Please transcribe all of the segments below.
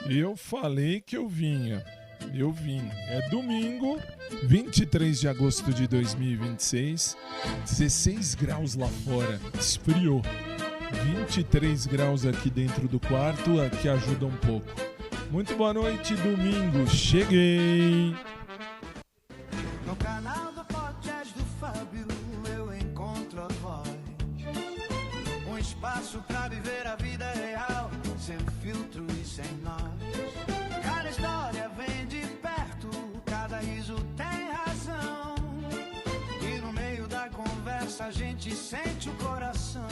Eu falei que eu vinha. Eu vim. É domingo, 23 de agosto de 2026, 16 graus lá fora. Esfriou. 23 graus aqui dentro do quarto, que ajuda um pouco. Muito boa noite, domingo. Cheguei! No canal do podcast do Fábio eu encontro a voz. Um espaço pra viver a vida real, sem filtro e sem nós. Cada história vem de perto, cada riso tem razão. E no meio da conversa a gente sente o coração.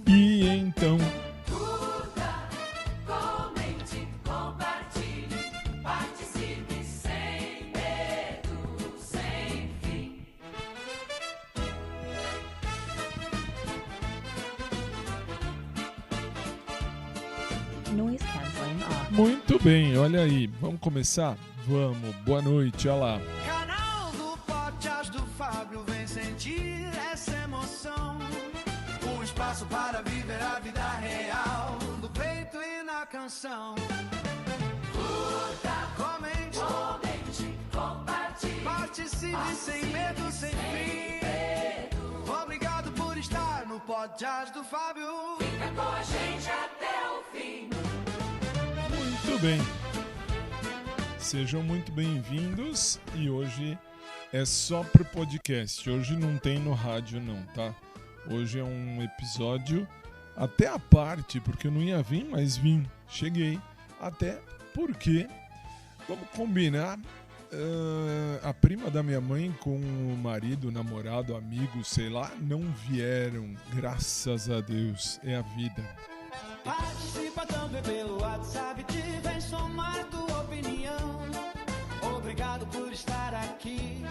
E então... Curta, comente, compartilhe, participe sem medo, sem fim. Noise cancelling off. Muito bem, olha aí. Vamos começar? Vamos. Boa noite, olha lá. Canal do podcast do Fábio vem sentir essa emoção. Um espaço para viver a vida real, no peito e na canção. Curta, Comente, comente, compartilhe, participe sem medo, sem fim. Obrigado por estar no podcast do Fábio. fica com a gente até o fim. Muito bem. Sejam muito bem-vindos e hoje é só pro podcast. Hoje não tem no rádio não, tá? Hoje é um episódio até à parte, porque eu não ia vir, mas vim. Cheguei. Até porque, vamos combinar, a prima da minha mãe com o marido, namorado, amigo, sei lá, não vieram. Graças a Deus. É a vida. Participa também pelo WhatsApp, te vem somar tua opinião. Obrigado por estar aqui,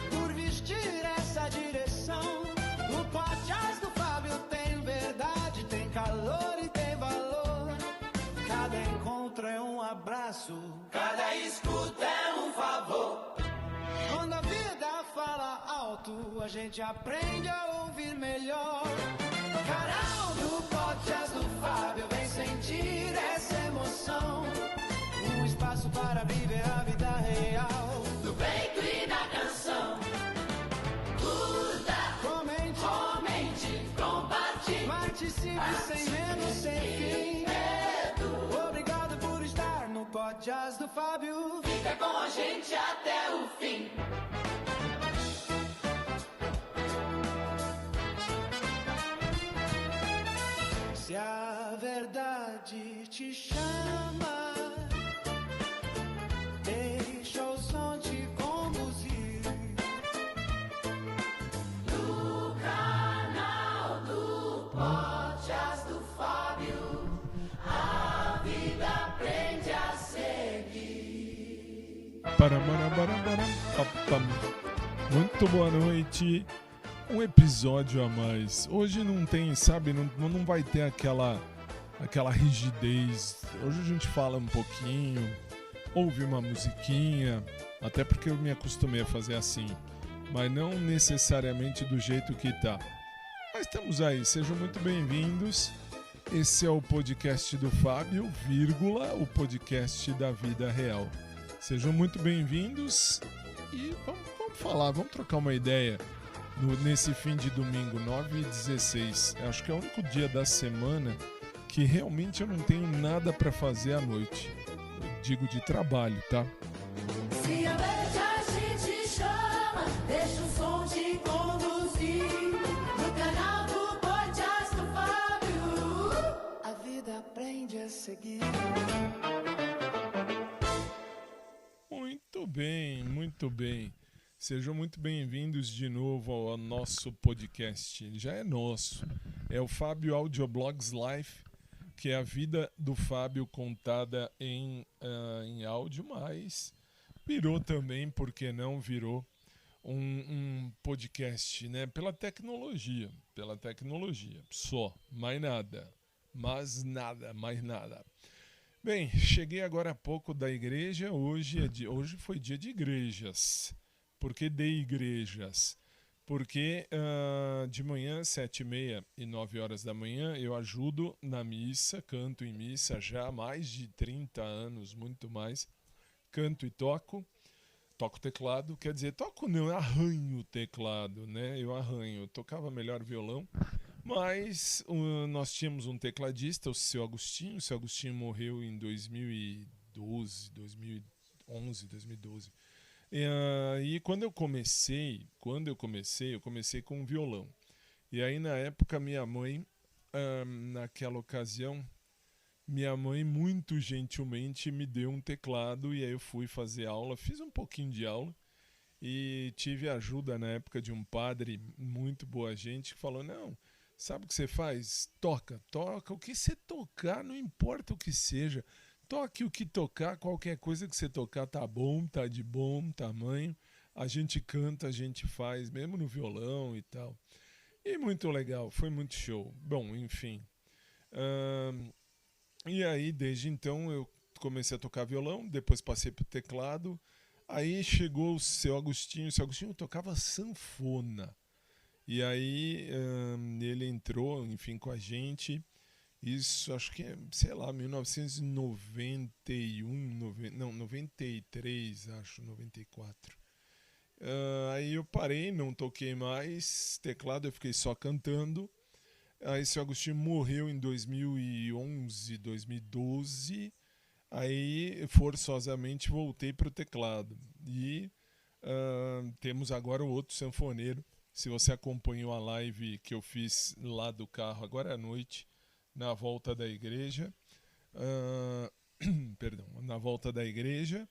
por vestir essa direção. O podcast do Fábio tem verdade, tem calor e tem valor. Cada encontro é um abraço, cada escuta é um favor. Quando a vida fala alto, a gente aprende a ouvir melhor. Canal do podcast do Fábio vem sentir essa emoção. Um espaço para viver a vida real, No peito e na canção. Curta, comente, comente, compartilhe, participe sem medo, sem fim. Obrigado por estar no podcast do Fábio. fica com a gente até o fim. Se a verdade te chama, deixa o som te conduzir. No canal do podcast do Fábio, a vida aprende a seguir. Papam. Muito boa noite. Um episódio a mais. Hoje não tem, sabe, não vai ter aquela rigidez. Hoje a gente fala um pouquinho, ouve uma musiquinha, até porque eu me acostumei a fazer assim, mas não necessariamente do jeito que tá. Mas estamos aí, sejam muito bem-vindos. Esse é o podcast do Fábio, vírgula, o podcast da vida real. Sejam muito bem-vindos e vamos falar, vamos trocar uma ideia nesse fim de domingo, 9h16. Acho que é o único dia da semana que realmente eu não tenho nada para fazer à noite. Eu digo de trabalho, tá? Se a verdade te chama, deixa o som te conduzir. No canal do podcast do Fábio, A vida aprende a seguir. Muito bem, muito bem. Sejam muito bem-vindos de novo ao nosso podcast. Ele já é nosso. É o Fábio Audioblogs Live, que é a vida do Fábio contada em áudio, mas virou também, por que não virou, um podcast, né? Pela tecnologia, só, mais nada, mais nada. Bem, cheguei agora há pouco da igreja, hoje foi dia de igrejas. Por que de igrejas? Porque de manhã, 7h30 e 9 horas da manhã, eu ajudo na missa, canto em missa já há mais de 30 anos, muito mais. Canto e toco teclado, quer dizer, toco não, eu arranho o teclado, né? Eu arranho, eu tocava melhor violão, mas nós tínhamos um tecladista, o seu Agostinho. O seu Agostinho morreu em 2012, 2011, 2012. E quando eu comecei com violão. E aí na época minha mãe, naquela ocasião, minha mãe muito gentilmente me deu um teclado e aí eu fui fazer aula, fiz um pouquinho de aula e tive ajuda na época de um padre muito boa gente que falou: não, sabe o que você faz? Toca, o que você tocar, não importa o que seja, toque o que tocar, qualquer coisa que você tocar tá bom, tá de bom tamanho, a gente canta, a gente faz, mesmo no violão e tal. E muito legal, foi muito show. Bom, enfim. E aí, desde então, eu comecei a tocar violão, depois passei pro teclado. Aí chegou o seu Agostinho. O seu Agostinho tocava sanfona. E aí ele entrou, enfim, com a gente. Isso, acho que é, sei lá, 1991, 93, acho, 94. Aí eu parei, não toquei mais teclado, eu fiquei só cantando. Aí seu Agostinho morreu em 2011, 2012. Aí forçosamente voltei para o teclado. E temos agora o outro sanfoneiro. Se você acompanhou a live que eu fiz lá do carro agora à noite, na volta da igreja, perdão, na volta da igreja,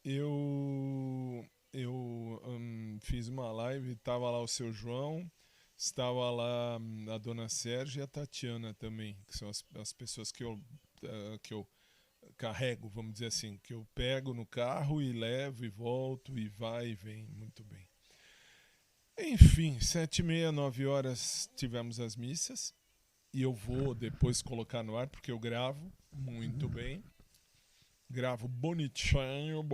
eu fiz uma live, estava lá o seu João, estava lá a dona Sérgia e a Tatiana também, que são as pessoas que eu carrego, vamos dizer assim, que eu pego no carro e levo e volto e vai e vem, muito bem. Enfim, 7h30, 9 horas tivemos as missas e eu vou depois colocar no ar porque eu gravo muito bem, gravo bonitinho,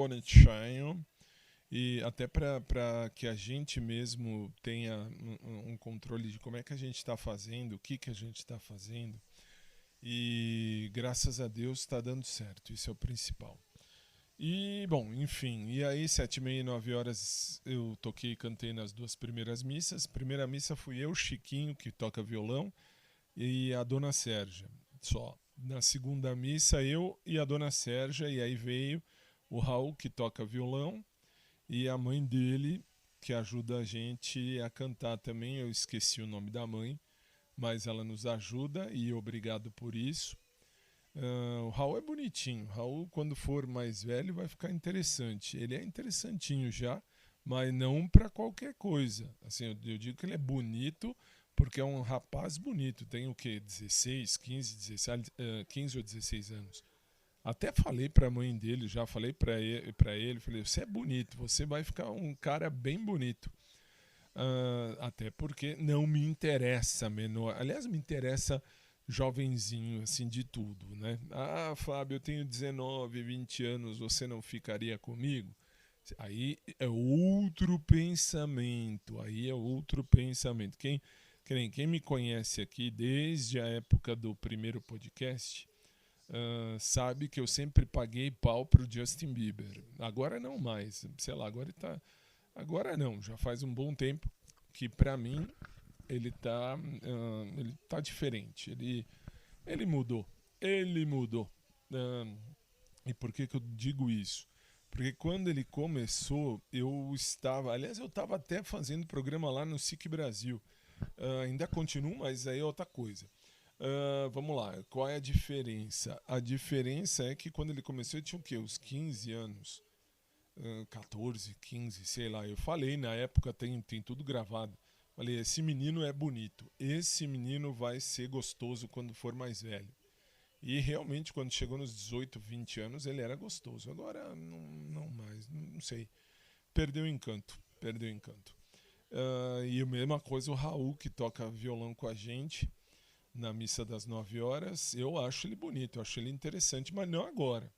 e até para que a gente mesmo tenha um controle de como é que a gente está fazendo, o que a gente está fazendo. E graças a Deus está dando certo, isso é o principal. E, bom, enfim, e aí 7h30 e 9 horas eu toquei e cantei nas duas primeiras missas. Primeira missa fui eu, Chiquinho, que toca violão, e a dona Sérgia, só. Na segunda missa eu e a dona Sérgia, e aí veio o Raul, que toca violão, e a mãe dele, que ajuda a gente a cantar também. Eu esqueci o nome da mãe, mas ela nos ajuda e obrigado por isso. O Raul é bonitinho. O Raul, quando for mais velho, vai ficar interessante. Ele é interessantinho já, mas não para qualquer coisa. Assim, eu digo que ele é bonito porque é um rapaz bonito. Tem o quê? 16, 15 ou 16 anos. Até falei para a mãe dele, já falei para ele, falei: você é bonito, você vai ficar um cara bem bonito. Até porque não me interessa menor. Aliás, me interessa jovenzinho, assim, de tudo, né? Ah, Fábio, eu tenho 19, 20 anos, você não ficaria comigo? Aí é outro pensamento, Quem me conhece aqui desde a época do primeiro podcast, sabe que eu sempre paguei pau pro Justin Bieber. Agora não mais, sei lá, agora não, já faz um bom tempo que pra mim ele tá diferente, ele mudou. E por que eu digo isso? Porque quando ele começou, eu estava até fazendo programa lá no SIC Brasil. Ainda continuo, mas aí é outra coisa. Vamos lá, qual é a diferença? A diferença é que quando ele começou, ele tinha o quê? Uns 15 anos. 14, 15, sei lá. Eu falei na época, tem tudo gravado. Falei: esse menino é bonito. Esse menino vai ser gostoso quando for mais velho. E realmente, quando chegou nos 18, 20 anos, ele era gostoso. Agora, não mais, não sei. Perdeu o encanto. E a mesma coisa o Raul, que toca violão com a gente na missa das 9 horas. Eu acho ele bonito, eu acho ele interessante, mas não agora.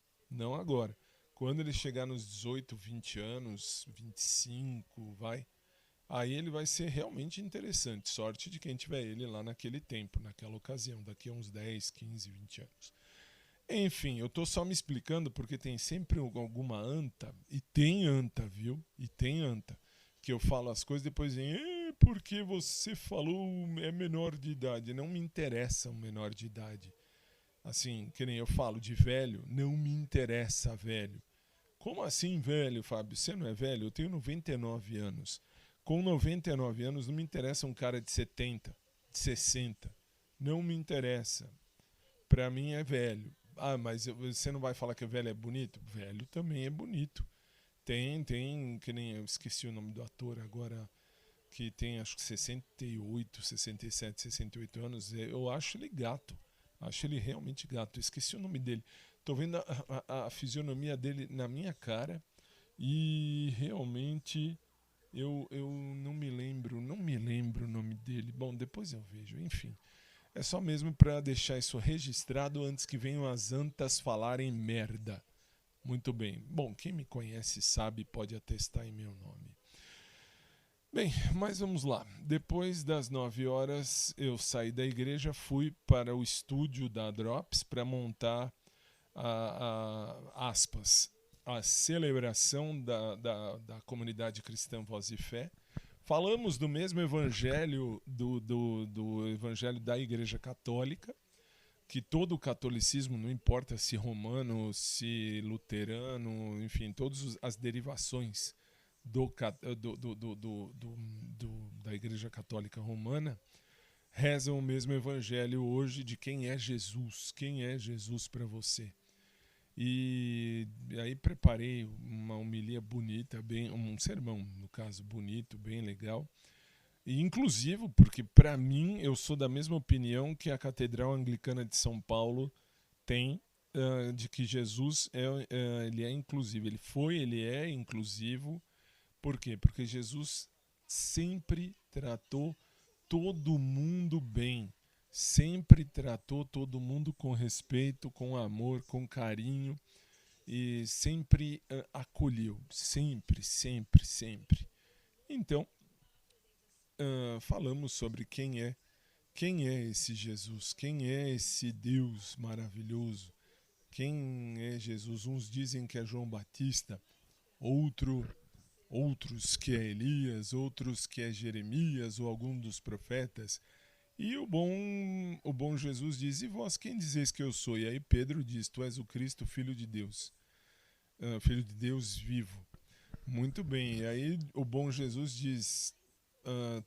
Quando ele chegar nos 18, 20 anos, 25, aí ele vai ser realmente interessante. Sorte de quem tiver ele lá naquele tempo, naquela ocasião, daqui a uns 10, 15, 20 anos. Enfim, eu tô só me explicando porque tem sempre alguma anta, e tem anta, viu? E tem anta, que eu falo as coisas e depois dizem, porque você falou é menor de idade. Não me interessa um menor de idade. Assim, que nem eu falo de velho, não me interessa velho. Como assim velho, Fábio? Você não é velho? Eu tenho 99 anos. Com 99 anos não me interessa um cara de 70, de 60. Não me interessa. Pra mim é velho. Ah, mas você não vai falar que velho é bonito? Velho também é bonito. Tem, que nem eu esqueci o nome do ator agora, que tem acho que 68, 67, 68 anos. Eu acho ele gato. Acho ele realmente gato. Esqueci o nome dele. Tô vendo a fisionomia dele na minha cara e realmente eu não me lembro o nome dele. Bom, depois eu vejo, enfim. É só mesmo para deixar isso registrado antes que venham as antas falarem merda. Muito bem. Bom, quem me conhece sabe, pode atestar em meu nome. Bem, mas vamos lá. Depois das 9 horas eu saí da igreja, fui para o estúdio da Drops para montar aspas, a celebração da comunidade cristã Voz e Fé. Falamos do mesmo evangelho, do evangelho da Igreja Católica, que todo o catolicismo, não importa se romano, se luterano, enfim, todas as derivações da Igreja Católica Romana, rezam o mesmo evangelho hoje de quem é Jesus para você. E aí preparei uma homilia bonita, um sermão, no caso, bonito, bem legal. E inclusivo, porque para mim, eu sou da mesma opinião que a Catedral Anglicana de São Paulo tem, de que Jesus ele é inclusivo. Ele é inclusivo. Por quê? Porque Jesus sempre tratou todo mundo bem. Sempre tratou todo mundo com respeito, com amor, com carinho e sempre acolheu, sempre. Então, falamos sobre quem é esse Jesus, quem é esse Deus maravilhoso, quem é Jesus. Uns dizem que é João Batista, outros que é Elias, outros que é Jeremias ou algum dos profetas. E o bom Jesus diz, e vós quem dizeis que eu sou? E aí Pedro diz, tu és o Cristo, Filho de Deus vivo. Muito bem, e aí o bom Jesus diz,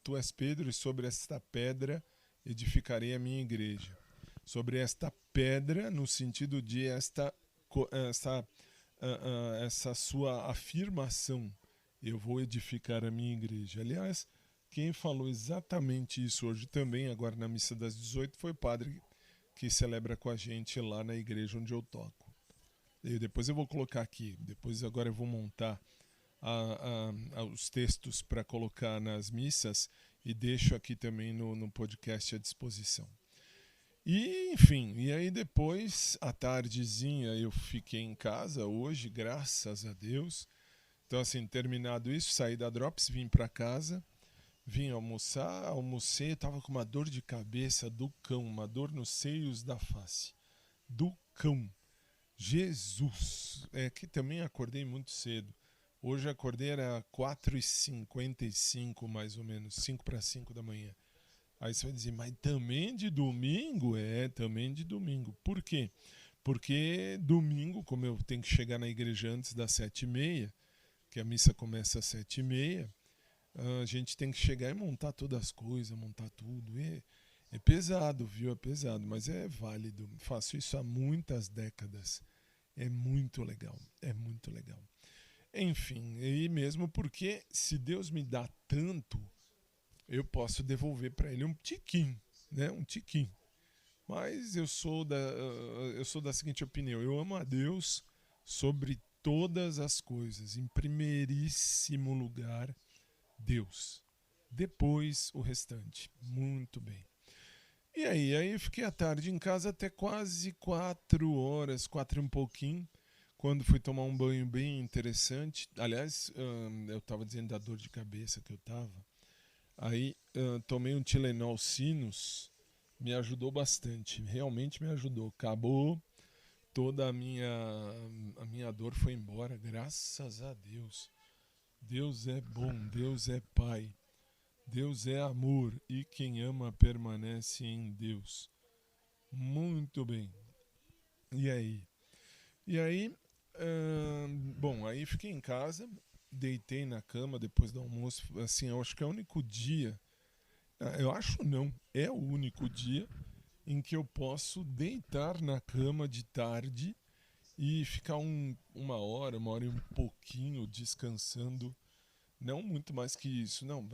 tu és Pedro e sobre esta pedra edificarei a minha igreja. Sobre esta pedra, no sentido de essa sua afirmação, eu vou edificar a minha igreja. Aliás, quem falou exatamente isso hoje também, agora na missa das 18, foi o padre que celebra com a gente lá na igreja onde eu toco. E depois eu vou colocar aqui, agora eu vou montar os textos para colocar nas missas e deixo aqui também no podcast à disposição. E, enfim, e aí depois, à tardezinha, eu fiquei em casa hoje, graças a Deus. Então, assim, terminado isso, saí da Drops, vim para casa. Vim almoçar, almocei, estava com uma dor de cabeça do cão, uma dor nos seios da face. Do cão. Jesus! É que também acordei muito cedo. Hoje acordei, era 4h55 mais ou menos, 5 para 5 da manhã. Aí você vai dizer, mas também de domingo? É, também de domingo. Por quê? Porque domingo, como eu tenho que chegar na igreja antes das 7h30, que a missa começa às 7h30, a gente tem que chegar e montar todas as coisas, montar tudo. É pesado, viu? É pesado, mas é válido. Faço isso há muitas décadas. É muito legal, é muito legal. Enfim, e mesmo porque se Deus me dá tanto, eu posso devolver para ele um tiquinho, né? Um tiquinho. Mas eu sou da seguinte opinião, eu amo a Deus sobre todas as coisas. Em primeiríssimo lugar, Deus. Depois o restante. Muito bem. E aí eu fiquei à tarde em casa até quase 4 horas, 4 e um pouquinho, quando fui tomar um banho bem interessante. Aliás, eu estava dizendo da dor de cabeça que eu estava. Aí tomei um Tilenol Sinus, me ajudou bastante, realmente me ajudou. Acabou, toda a minha dor foi embora, graças a Deus. Deus é bom, Deus é Pai, Deus é amor e quem ama permanece em Deus. Muito bem. E aí? Bom, aí fiquei em casa, deitei na cama depois do almoço. Assim, eu acho que é o único dia, eu acho não, é o único dia em que eu posso deitar na cama de tarde e ficar uma hora e um pouquinho descansando. Não muito mais que isso, não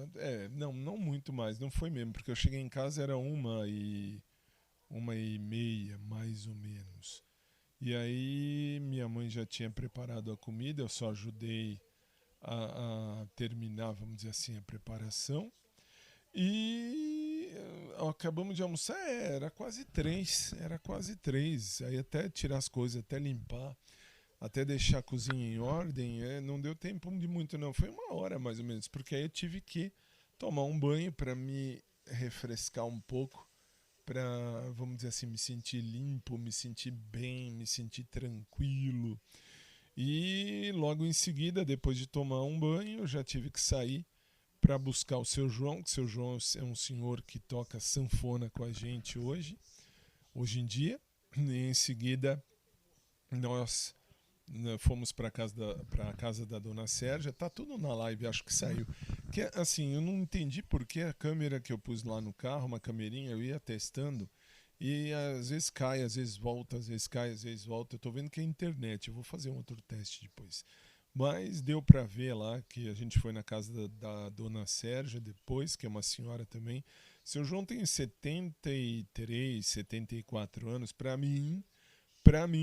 muito mais, não foi mesmo, porque eu cheguei em casa era 1h30, mais ou menos. E aí minha mãe já tinha preparado a comida, eu só ajudei a terminar, vamos dizer assim, a preparação. E acabamos de almoçar, era quase 3. Aí até tirar as coisas, até limpar, até deixar a cozinha em ordem, não deu tempo de muito não, foi 1 hora mais ou menos, porque aí eu tive que tomar um banho para me refrescar um pouco, para, vamos dizer assim, me sentir limpo, me sentir bem, me sentir tranquilo. E logo em seguida, depois de tomar um banho, eu já tive que sair para buscar o seu João, que o seu João é um senhor que toca sanfona com a gente hoje em dia. E em seguida, nós fomos para a casa da dona Sérgia. Tá tudo na live, acho que saiu. Que assim, eu não entendi porque a câmera que eu pus lá no carro, uma camerinha, eu ia testando e às vezes cai, às vezes volta, às vezes cai, às vezes volta. Eu tô vendo que é internet, eu vou fazer um outro teste depois. Mas deu para ver lá que a gente foi na casa da dona Sérgia depois, que é uma senhora também. Seu João tem 73, 74 anos. Para mim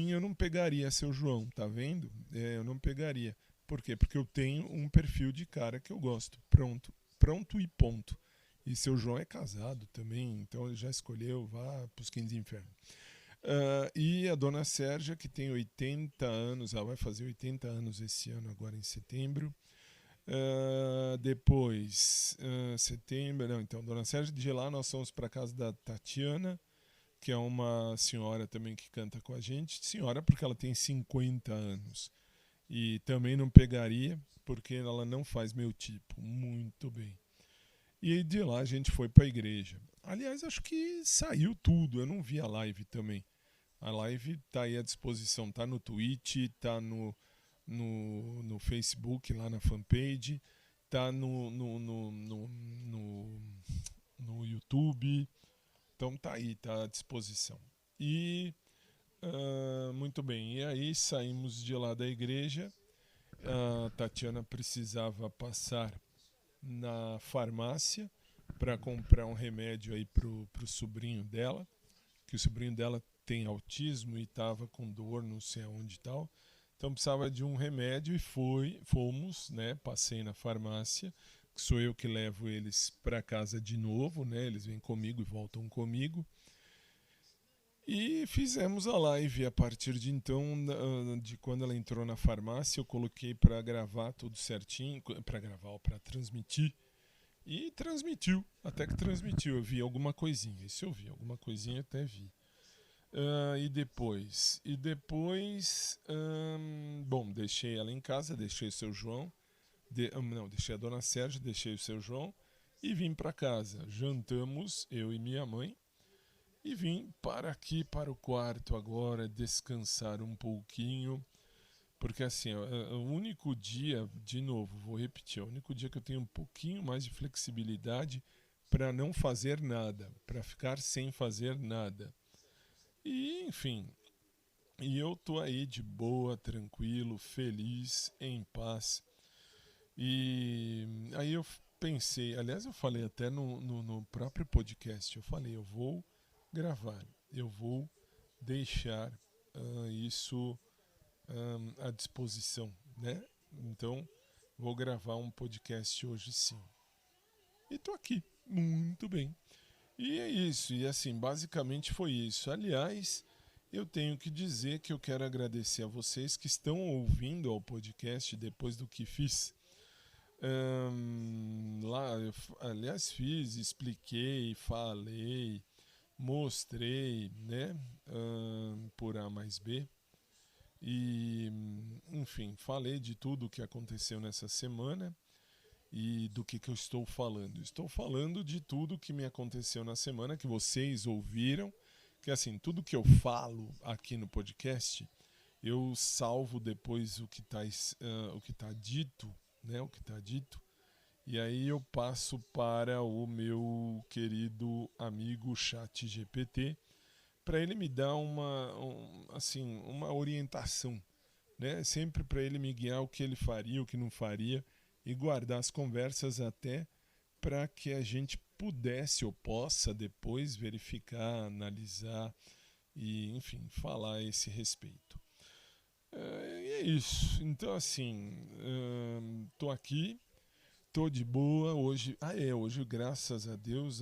eu não pegaria seu João, tá vendo? Eu não pegaria. Por quê? Porque eu tenho um perfil de cara que eu gosto. Pronto e ponto. E seu João é casado também, então ele já escolheu, vá pros quintos infernos. E a dona Sérgia, que tem 80 anos, ela vai fazer 80 anos esse ano, agora em setembro. Setembro, não, então, dona Sérgia, de lá nós fomos para casa da Tatiana, que é uma senhora também que canta com a gente. Senhora porque ela tem 50 anos. E também não pegaria, porque ela não faz meu tipo. Muito bem. E de lá a gente foi para a igreja. Aliás, acho que saiu tudo, eu não vi a live também. A live tá aí à disposição, tá no Twitch, tá no Facebook, lá na fanpage, tá no YouTube. Então tá aí, tá à disposição. E muito bem, e aí saímos de lá da igreja. A Tatiana precisava passar na farmácia para comprar um remédio aí pro sobrinho dela, que o sobrinho dela tem autismo e estava com dor, não sei aonde e tal. Então precisava de um remédio e fomos, né? Passei na farmácia, que sou eu que levo eles para casa de novo, né? Eles vêm comigo e voltam comigo. E fizemos a live. A partir de então, de quando ela entrou na farmácia, eu coloquei para gravar tudo certinho, para transmitir. E transmitiu, até que transmitiu. Eu vi alguma coisinha, isso eu vi, alguma coisinha até vi. E depois, bom, deixei ela em casa, deixei o seu João, deixei a dona Sérgia, deixei o seu João e vim para casa. Jantamos, eu e minha mãe, e vim para aqui, para o quarto agora, descansar um pouquinho, porque assim, o único dia, de novo, vou repetir, o único dia que eu tenho um pouquinho mais de flexibilidade para não fazer nada, para ficar sem fazer nada. E, enfim, e eu tô aí de boa, tranquilo, feliz, em paz. E aí eu pensei, aliás eu falei até no próprio podcast, eu falei, eu vou gravar, eu vou deixar isso à disposição, né? Então, vou gravar um podcast hoje sim. E tô aqui, muito bem. E é isso, e assim, basicamente foi isso. Aliás, eu tenho que dizer que eu quero agradecer a vocês que estão ouvindo ao podcast depois do que fiz. Lá, aliás, fiz, expliquei, falei, mostrei, né? Por A mais B. E, enfim, falei de tudo o que aconteceu nessa semana e do que eu estou falando. Estou falando de tudo que me aconteceu na semana, que vocês ouviram, que assim, tudo que eu falo aqui no podcast, eu salvo depois o que tá dito, né? O que está dito, e aí eu passo para o meu querido amigo ChatGPT, para ele me dar uma orientação, né? Sempre para ele me guiar o que ele faria, o que não faria, e guardar as conversas até para que a gente pudesse ou possa depois verificar, analisar e, enfim, falar a esse respeito. E é isso. Então, assim, tô aqui, tô de boa hoje. Hoje, graças a Deus,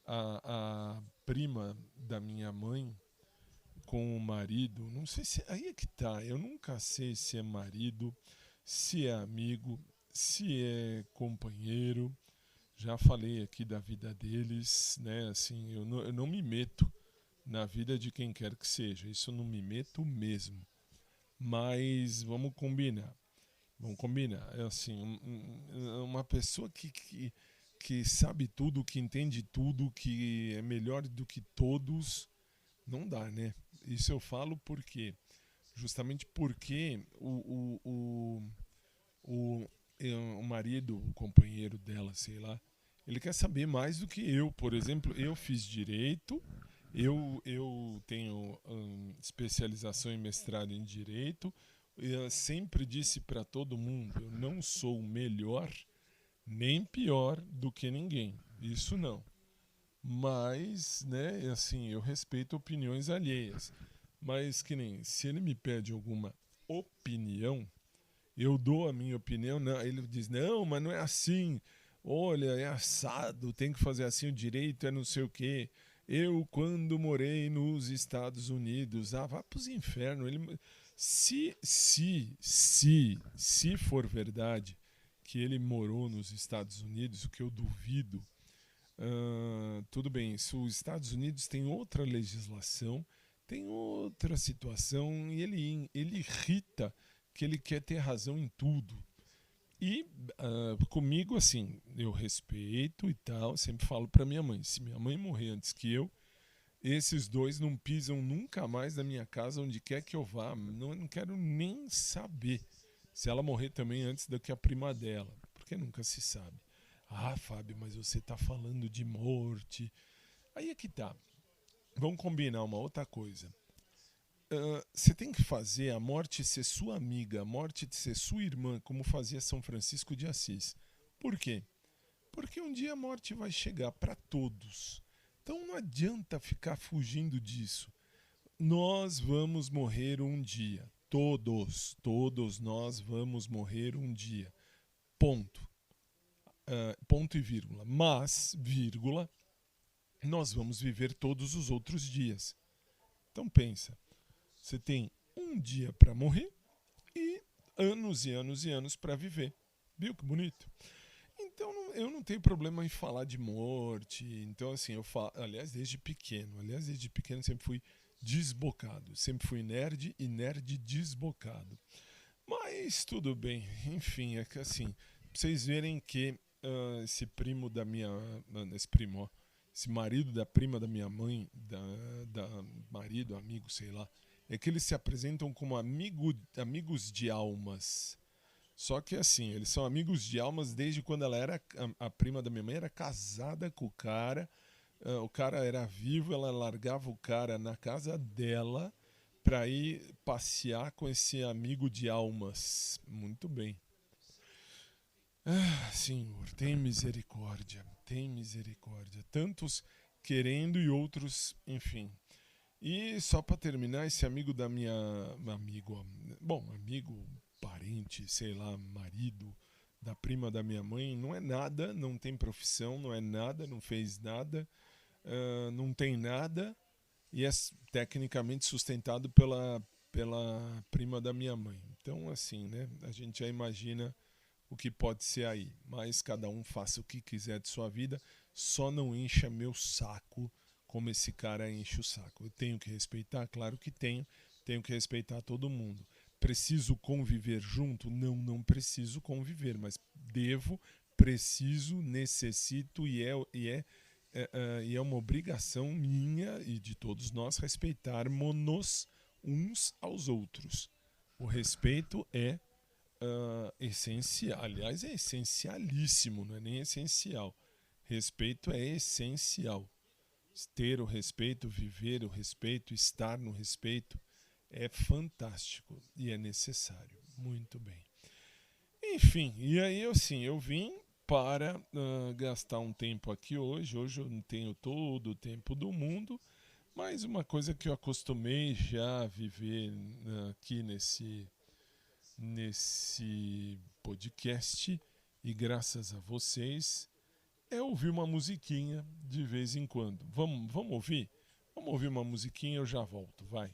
a prima da minha mãe com o marido, não sei se aí é que tá, eu nunca sei se é marido, se é amigo, se é companheiro. Já falei aqui da vida deles, né? Assim, eu não me meto na vida de quem quer que seja, isso eu não me meto mesmo. Mas vamos combinar. É assim, uma pessoa que sabe tudo, que entende tudo, que é melhor do que todos, não dá, né? Isso eu falo justamente porque o marido, o companheiro dela, sei lá, ele quer saber mais do que eu. Por exemplo, eu fiz direito, eu tenho especialização e mestrado em direito. Eu sempre disse para todo mundo, eu não sou melhor nem pior do que ninguém. Isso não. Mas, né, assim, eu respeito opiniões alheias. Mas que nem, se ele me pede alguma opinião, eu dou a minha opinião, não, ele diz, não, mas não é assim. Olha, é assado, tem que fazer assim, o direito é não sei o quê. Eu, quando morei nos Estados Unidos, vá pros infernos. Se for verdade que ele morou nos Estados Unidos, o que eu duvido, tudo bem, se os Estados Unidos tem outra legislação, tem outra situação, e ele irrita que ele quer ter razão em tudo. E comigo, assim, eu respeito e tal, sempre falo para minha mãe, se minha mãe morrer antes que eu, esses dois não pisam nunca mais na minha casa, onde quer que eu vá, não quero nem saber se ela morrer também antes do que a prima dela, porque nunca se sabe. Fábio, mas você tá falando de morte. Aí é que tá. Vamos combinar uma outra coisa. Você tem que fazer a morte ser sua amiga, a morte ser sua irmã, como fazia São Francisco de Assis. Por quê? Porque um dia a morte vai chegar para todos. Então não adianta ficar fugindo disso. Nós vamos morrer um dia. Todos nós vamos morrer um dia. Ponto. Ponto e vírgula. Mas, vírgula, nós vamos viver todos os outros dias. Então pensa. Você tem um dia para morrer e anos e anos e anos para viver. Viu que bonito? Então eu não tenho problema em falar de morte. Então assim, eu falo, aliás, desde pequeno sempre fui desbocado. Sempre fui nerd e nerd desbocado. Mas tudo bem. Enfim, é que assim, pra vocês verem que esse marido da prima da minha mãe, marido, amigo, sei lá, é que eles se apresentam como amigos de almas. Só que assim, eles são amigos de almas desde quando ela era, a prima da minha mãe era casada com o cara era vivo, ela largava o cara na casa dela para ir passear com esse amigo de almas. Muito bem. Senhor, tem misericórdia. Tantos querendo e outros, enfim. E só para terminar, esse amigo da minha... amigo, parente, sei lá, marido da prima da minha mãe, não é nada, não tem profissão, não é nada, não fez nada, não tem nada, e é tecnicamente sustentado pela prima da minha mãe. Então, assim, né, a gente já imagina o que pode ser aí. Mas cada um faça o que quiser de sua vida, só não encha meu saco como esse cara enche o saco. Eu tenho que respeitar? Claro que tenho que respeitar todo mundo. Preciso conviver junto? Não, não preciso conviver, mas preciso, necessito e é uma obrigação minha e de todos nós respeitarmos-nos uns aos outros. O respeito é essencial, aliás, é essencialíssimo, não é nem essencial. Respeito é essencial. Ter o respeito, viver o respeito, estar no respeito é fantástico e é necessário. Muito bem. Enfim, e aí eu vim para gastar um tempo aqui hoje. Hoje eu não tenho todo o tempo do mundo, mas uma coisa que eu acostumei já a viver aqui nesse podcast, e graças a vocês, é ouvir uma musiquinha de vez em quando. Vamos ouvir? Vamos ouvir uma musiquinha, eu já volto, vai.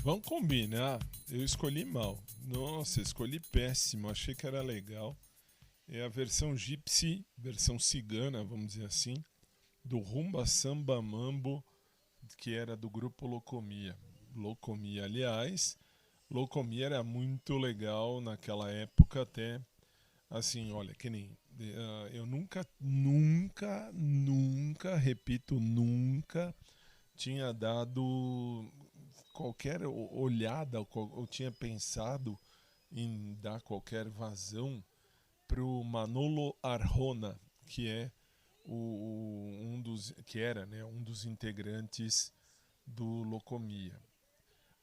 Vamos combinar. Eu escolhi mal. Nossa, escolhi péssimo. Achei que era legal. É a versão gypsy, versão cigana, vamos dizer assim, do Rumba Samba Mambo, que era do grupo Locomia. Locomia, aliás, Locomia era muito legal naquela época até. Assim, olha, que nem... eu nunca, repito, nunca tinha dado qualquer olhada ou tinha pensado em dar qualquer vazão pro Manolo Arjona, que é que era, né, um dos integrantes do Locomia.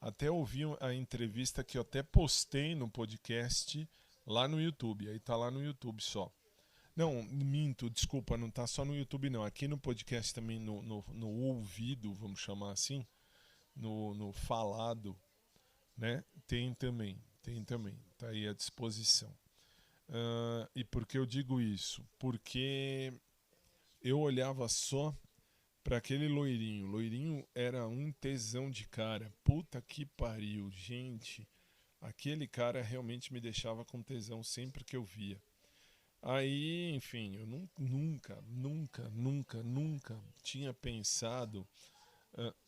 Até ouvi a entrevista que eu até postei no podcast lá no YouTube. Aí tá lá no YouTube só. Não, minto, desculpa, não tá só no YouTube não. Aqui no podcast também, no ouvido, vamos chamar assim, no falado, né? Tem também. Tá aí à disposição. E por que eu digo isso? Porque eu olhava só para aquele loirinho. Loirinho era um tesão de cara. Puta que pariu, gente. Aquele cara realmente me deixava com tesão sempre que eu via. Aí, enfim, eu nunca tinha pensado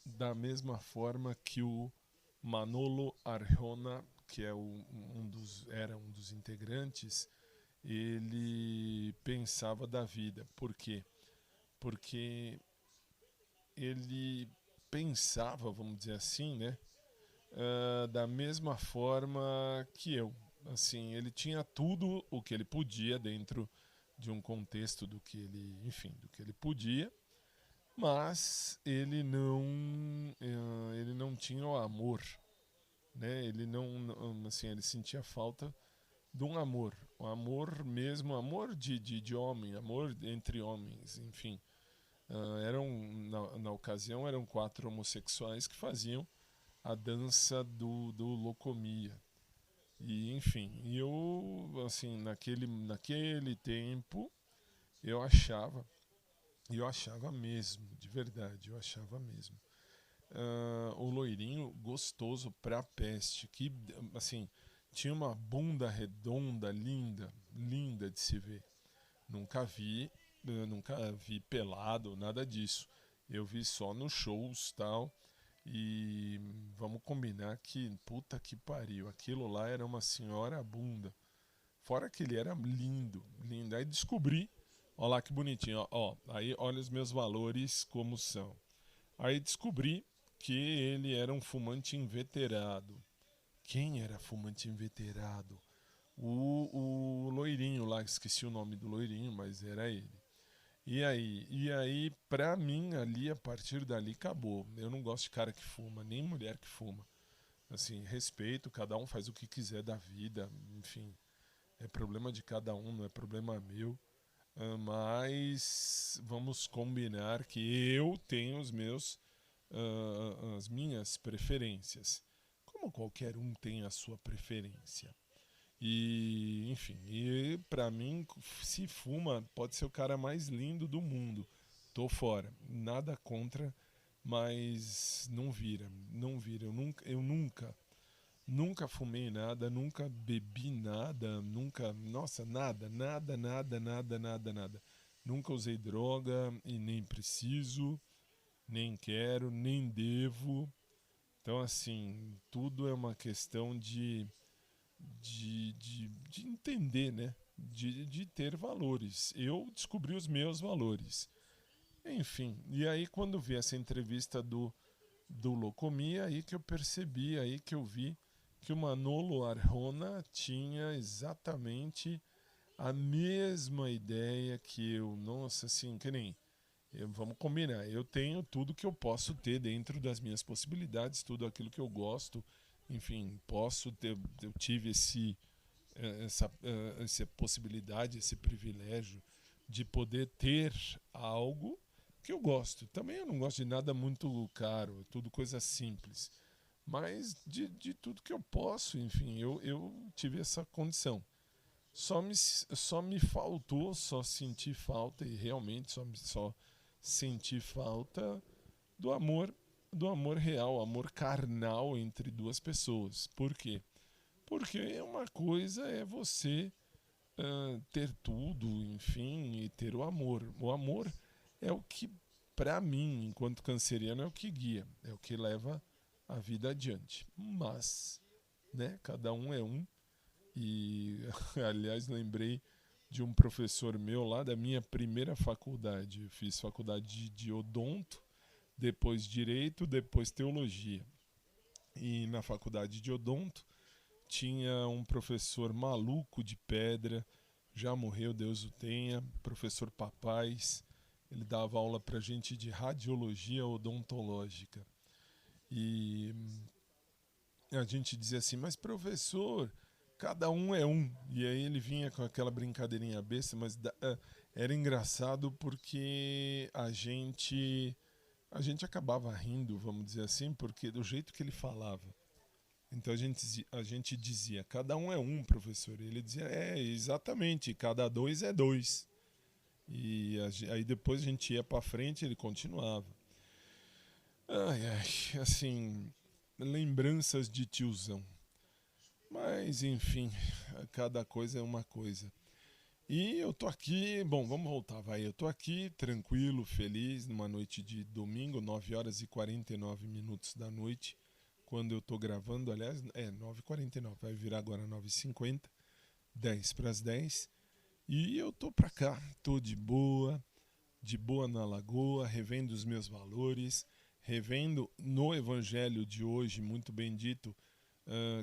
da mesma forma que o Manolo Arjona, que é era um dos integrantes, ele pensava da vida. Por quê? Porque ele pensava, vamos dizer assim, né, da mesma forma que eu. Assim, ele tinha tudo o que ele podia dentro de um contexto do que ele podia, mas ele não tinha o amor, né? Ele ele sentia falta de um amor, um amor mesmo, amor de homem, amor entre homens, enfim. Na ocasião eram 4 homossexuais que faziam a dança do Locomia. E enfim, eu assim, naquele tempo eu achava mesmo, de verdade, eu achava mesmo. O loirinho gostoso pra peste, que assim, tinha uma bunda redonda, linda de se ver. Nunca vi pelado, nada disso. Eu vi só nos shows, tal. E vamos combinar que, puta que pariu, aquilo lá era uma senhora bunda. Fora que ele era lindo. Aí descobri, ó lá que bonitinho, ó, aí olha os meus valores como são. Aí descobri que ele era um fumante inveterado. Quem era fumante inveterado? O loirinho lá, esqueci o nome do loirinho, mas era ele. E aí, pra mim, ali, a partir dali, acabou. Eu não gosto de cara que fuma, nem mulher que fuma. Assim, respeito, cada um faz o que quiser da vida, enfim. É problema de cada um, não é problema meu. Mas vamos combinar que eu tenho as minhas preferências. Como qualquer um tem a sua preferência. E, enfim, pra mim, se fuma, pode ser o cara mais lindo do mundo. Tô fora. Nada contra, mas não vira. Eu nunca fumei nada, nunca bebi nada, nossa, nada. Nunca usei droga e nem preciso, nem quero, nem devo. Então, assim, tudo é uma questão de entender, né? De ter valores. Eu descobri os meus valores. Enfim, e aí quando vi essa entrevista do Locomia, aí que eu percebi, aí que eu vi que o Manolo Arjona tinha exatamente a mesma ideia que eu. Nossa, assim, que nem... vamos combinar, eu tenho tudo que eu posso ter dentro das minhas possibilidades, tudo aquilo que eu gosto. Enfim, eu tive essa possibilidade, esse privilégio de poder ter algo que eu gosto. Também eu não gosto de nada muito caro, tudo coisa simples. Mas de tudo que eu posso, enfim, eu tive essa condição. Só me faltou, só senti falta, e realmente só senti falta do amor do amor real, amor carnal entre duas pessoas. Por quê? Porque uma coisa é você ter tudo, enfim, e ter o amor. O amor é o que, para mim, enquanto canceriano, é o que guia, é o que leva a vida adiante. Mas, né, cada um é um. E, aliás, lembrei de um professor meu lá da minha primeira faculdade. Eu fiz faculdade de odonto, depois direito, depois teologia. E na faculdade de odonto tinha um professor maluco de pedra, já morreu, Deus o tenha, professor Papais. Ele dava aula pra gente de radiologia odontológica. E a gente dizia assim, mas professor, cada um é um. E aí ele vinha com aquela brincadeirinha besta, mas era engraçado porque a gente acabava rindo, vamos dizer assim, porque do jeito que ele falava. Então a gente dizia, cada um é um, professor. E ele dizia, exatamente, cada dois é dois. E aí depois a gente ia pra frente e ele continuava. Assim, lembranças de tiozão. Mas, enfim, cada coisa é uma coisa. E eu tô aqui, bom, vamos voltar, vai. Eu tô aqui, tranquilo, feliz, numa noite de domingo, 9h49 da noite, quando eu tô gravando, aliás, 9h49, vai virar agora 9h50, 10:10. E eu tô pra cá, tô de boa na lagoa, revendo os meus valores, revendo no evangelho de hoje, muito bem dito,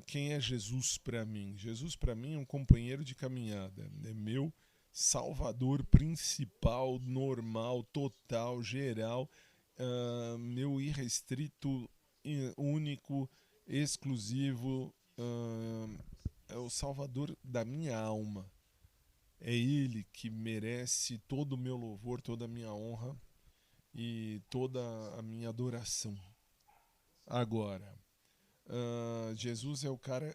quem é Jesus para mim. Jesus para mim é um companheiro de caminhada, é meu salvador principal, normal, total, geral, meu irrestrito, único, exclusivo, é o salvador da minha alma. É ele que merece todo o meu louvor, toda a minha honra e toda a minha adoração. Agora, Jesus é o cara,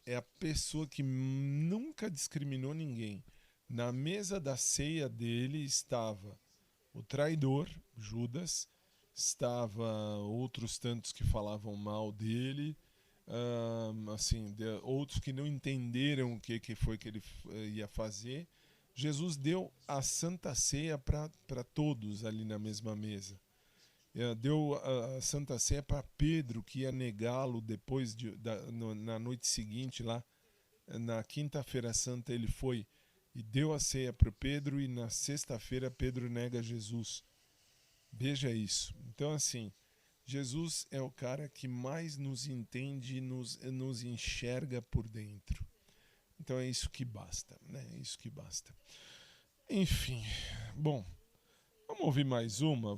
é a pessoa que nunca discriminou ninguém. Na mesa da ceia dele estava o traidor, Judas, estava outros tantos que falavam mal dele, outros que não entenderam o que foi que ele ia fazer. Jesus deu a Santa Ceia para todos ali na mesma mesa. Deu a Santa Ceia para Pedro, que ia negá-lo depois na noite seguinte, lá na quinta-feira santa ele foi e deu a ceia para Pedro, e na sexta-feira Pedro nega Jesus. Veja isso. Então, assim, Jesus é o cara que mais nos entende e nos enxerga por dentro. Então é isso que basta, né? É isso que basta. Enfim, bom, vamos ouvir mais uma?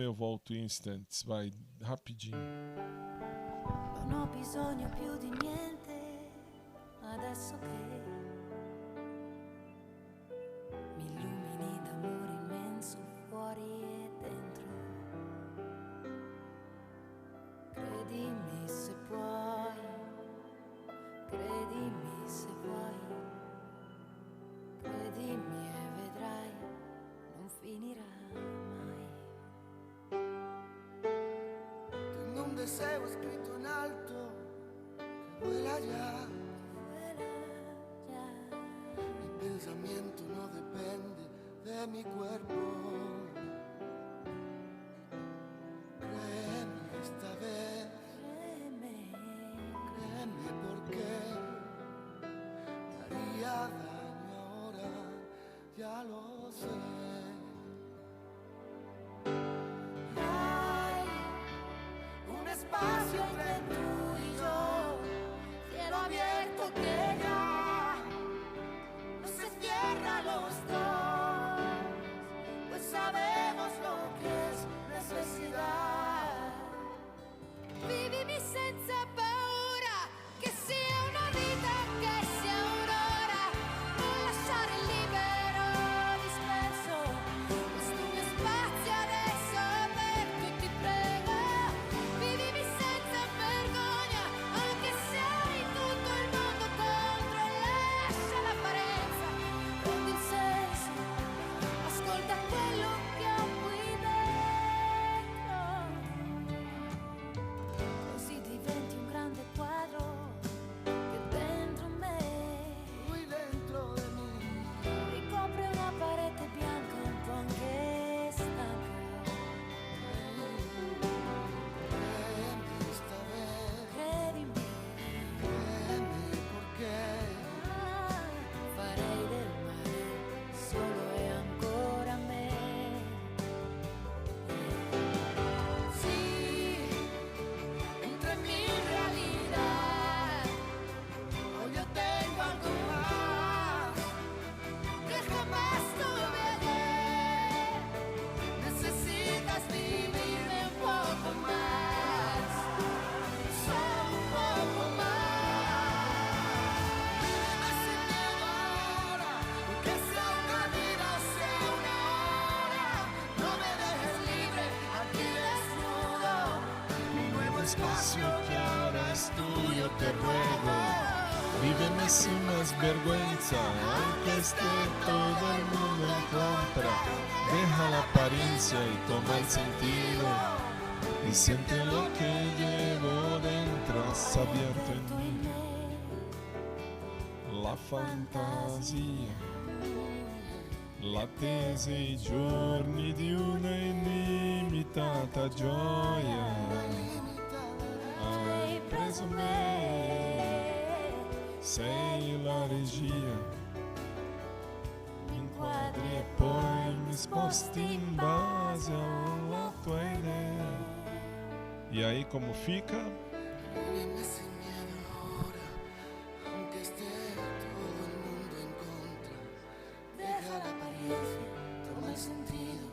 E eu volto em instantes. Vai, rapidinho. Non ho bisogno più di niente adesso che mi illumini d'amore immenso fuori e dentro. Credimi se puoi, credimi se vuoi, credimi e vedrai, non finirà mai. Tengo un deseo escrito en alto que vuela ya. Mi pensamiento no depende de mi cuerpo. Créeme esta vez, créeme porque me haría daño ahora, ya lo sé. Hay un espacio entre tú y yo, cielo abierto que ya no se cierra a los dos, pues sabemos lo que es necesidad. Vivimi senza paura, che sia una vita, che sia un'ora, non lasciare libero disperso. espacio que ahora es tuyo, te ruego. Víveme sin más vergüenza, aunque esté todo el mundo en contra. Deja la apariencia y toma el sentido. Y siente lo que llevo dentro, has abierto en mí la fantasia, l'attesa e i giorni di una illimitata gioia. Hai preso me, sei la regia, mi inquadri e poi mi sposti in base alla tua idea. E aí como fica? Dime sin miedo ahora, aunque esté todo el mundo en contra. Deja la apariencia, toma el sentido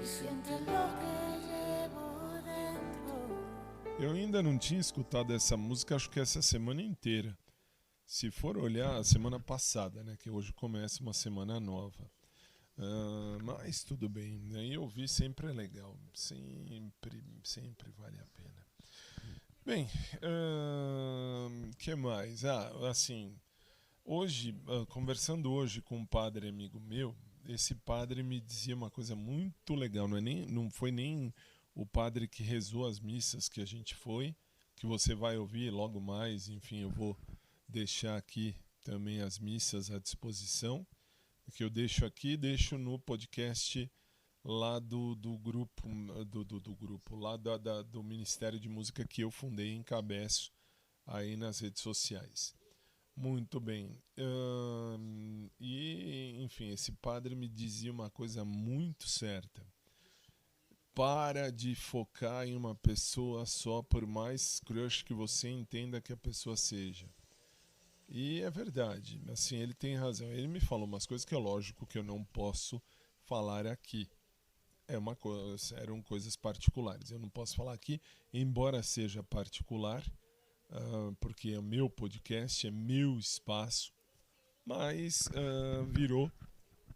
y siente lo que llevo dentro. Eu ainda não tinha escutado essa música, acho que essa semana inteira. Se for olhar a semana passada, né, que hoje começa uma semana nova. Mas tudo bem, né? E ouvir sempre é legal, sempre vale a pena. Bem, que mais? Assim, hoje, conversando hoje com um padre amigo meu, esse padre me dizia uma coisa muito legal, não foi nem o padre que rezou as missas que a gente foi, que você vai ouvir logo mais, enfim, eu vou deixar aqui também as missas à disposição, que eu deixo aqui, deixo no podcast lá do grupo, lá do Ministério de Música que eu fundei e encabeço aí nas redes sociais. Muito bem. E, enfim, esse padre me dizia uma coisa muito certa. Para de focar em uma pessoa só, por mais crush que você entenda que a pessoa seja. E é verdade, assim, ele tem razão. Ele me falou umas coisas que é lógico que eu não posso falar aqui. Eram coisas particulares. Eu não posso falar aqui, embora seja particular, porque é meu podcast, é meu espaço, mas virou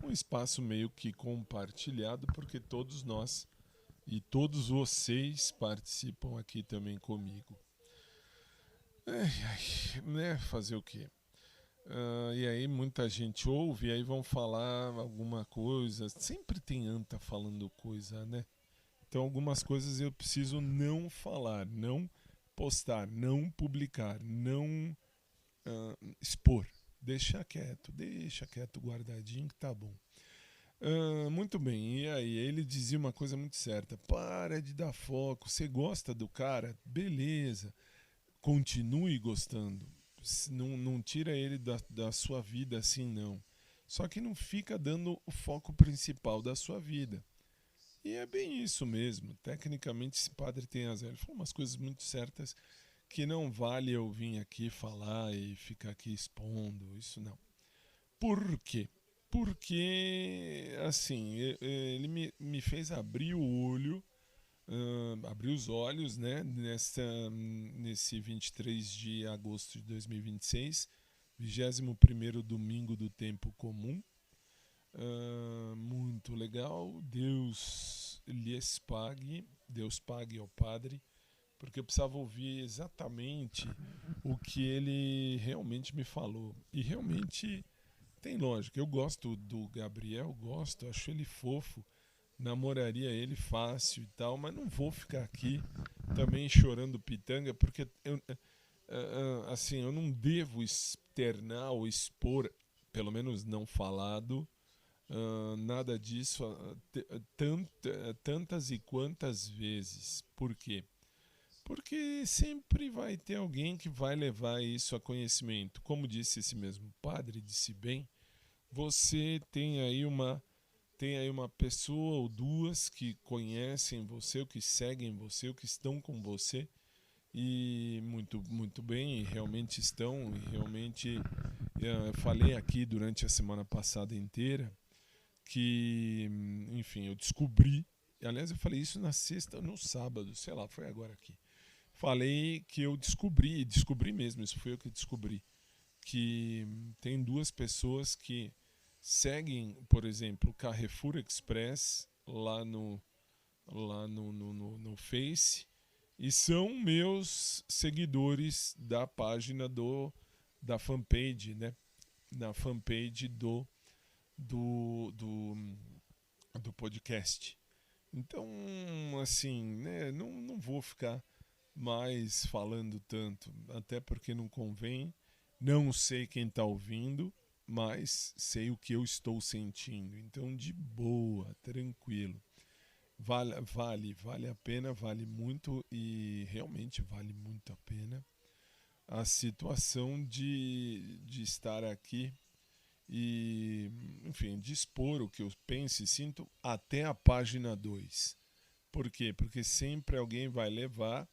um espaço meio que compartilhado, porque todos nós e todos vocês participam aqui também comigo. Né? Fazer o quê? E aí muita gente ouve, e aí vão falar alguma coisa. Sempre tem anta falando coisa, né? Então algumas coisas eu preciso não falar, não postar, não publicar, não expor. Deixa quieto guardadinho que tá bom. Muito bem, e aí ele dizia uma coisa muito certa: para de dar foco, você gosta do cara? Beleza. Continue gostando, não tira ele da sua vida assim não, só que não fica dando o foco principal da sua vida. E é bem isso mesmo, tecnicamente esse padre tem razão, ele falou umas coisas muito certas que não vale eu vir aqui falar e ficar aqui expondo, isso não. Por quê? Porque, assim, ele me fez abrir o olho, abrir os olhos, né, nesse 23 de agosto de 2026, 21º domingo do tempo comum. Muito legal. Deus lhes pague, Deus pague ao padre, porque eu precisava ouvir exatamente o que ele realmente me falou. E realmente tem lógica. Eu gosto do Gabriel, acho ele fofo, namoraria ele fácil e tal, mas não vou ficar aqui também chorando pitanga, porque assim, eu não devo externar ou expor, pelo menos não falado, nada disso tantas e quantas vezes. Por quê? Porque sempre vai ter alguém que vai levar isso a conhecimento. Como disse esse mesmo padre, disse bem, você tem aí uma pessoa ou duas que conhecem você, ou que seguem você, ou que estão com você, e muito, muito bem, e realmente estão, e realmente eu falei aqui durante a semana passada inteira que, enfim, eu descobri, aliás eu falei isso na sexta, no sábado, sei lá, foi agora aqui, falei que eu descobri mesmo, isso foi eu que descobri, que tem duas pessoas que seguem, por exemplo, o Carrefour Express lá no Face, E são meus seguidores da página da fanpage, né? Na fanpage do podcast. Então, assim, né? Não vou ficar mais falando tanto, até porque não convém. Não sei quem está ouvindo, mas sei o que eu estou sentindo. Então, de boa, tranquilo. Vale a pena, vale muito e realmente vale muito a pena a situação de estar aqui e, enfim, de expor o que eu penso e sinto até a página 2. Por quê? Porque sempre alguém vai levar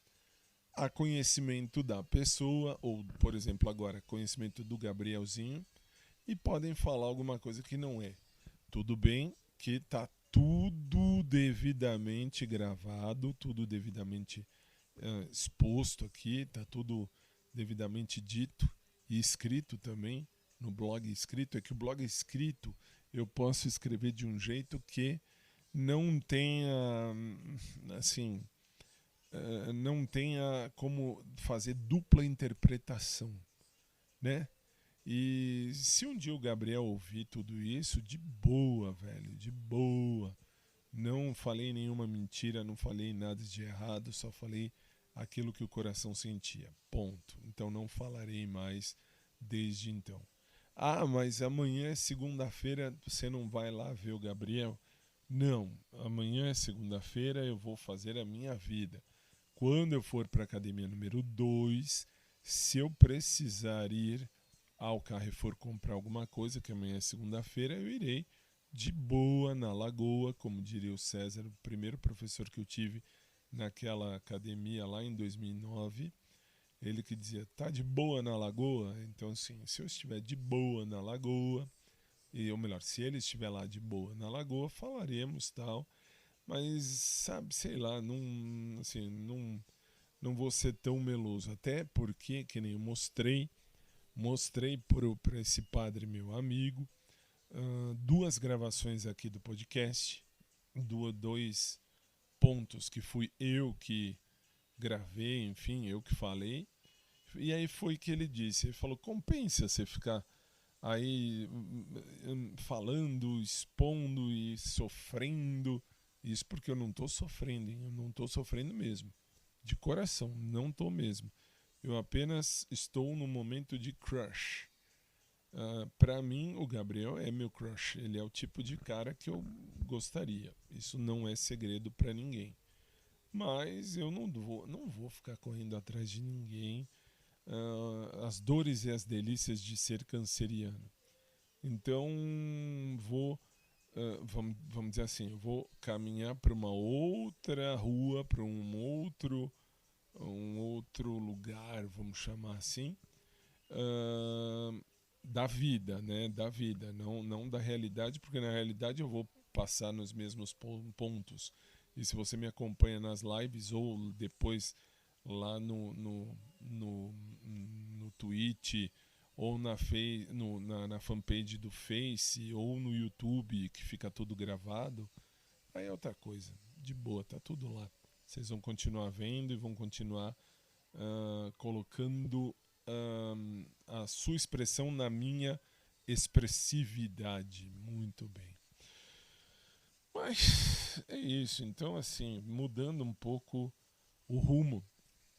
a conhecimento da pessoa, ou, por exemplo, agora, conhecimento do Gabrielzinho, e podem falar alguma coisa que não é. Tudo bem que tá tudo devidamente gravado, tudo devidamente exposto aqui, tá tudo devidamente dito e escrito também, no blog escrito. É que o blog escrito eu posso escrever de um jeito que não tenha, assim, não tenha como fazer dupla interpretação, né? E se um dia o Gabriel ouvir tudo isso, de boa, velho, de boa. Não falei nenhuma mentira, não falei nada de errado, só falei aquilo que o coração sentia. Ponto. Então não falarei mais desde então. Ah, mas amanhã é segunda-feira, você não vai lá ver o Gabriel? Não, amanhã é segunda-feira, eu vou fazer a minha vida. Quando eu for para a academia número 2, se eu precisar ir ao Carrefour comprar alguma coisa, que amanhã é segunda-feira, eu irei de boa na Lagoa, como diria o César, o primeiro professor que eu tive naquela academia lá em 2009. Ele que dizia, tá de boa na Lagoa? Então, assim, se eu estiver de boa na Lagoa, ou melhor, se ele estiver lá de boa na Lagoa, falaremos tal. Mas, sabe, sei lá, não vou ser tão meloso. Até porque, que nem eu mostrei para esse padre meu amigo, 2 gravações aqui do podcast, 2 pontos que fui eu que gravei, enfim, eu que falei. E aí foi que ele disse, ele falou, compensa você ficar aí falando, expondo e sofrendo. Isso porque eu não estou sofrendo, hein? Eu não estou sofrendo mesmo. De coração, não estou mesmo. Eu apenas estou num momento de crush. Para mim, o Gabriel é meu crush. Ele é o tipo de cara que eu gostaria. Isso não é segredo para ninguém. Mas eu não vou ficar correndo atrás de ninguém. As dores e as delícias de ser canceriano. Então, vamos dizer assim, eu vou caminhar para uma outra rua, para um outro lugar, vamos chamar assim, da vida, né? Da vida, não da realidade, porque na realidade eu vou passar nos mesmos pontos. E se você me acompanha nas lives ou depois lá no Twitch ou na fanpage do Face ou no YouTube, que fica tudo gravado, aí é outra coisa. De boa, tá tudo lá. Vocês vão continuar vendo e vão continuar colocando a sua expressão na minha expressividade. Muito bem. Mas é isso. Então, assim, mudando um pouco o rumo,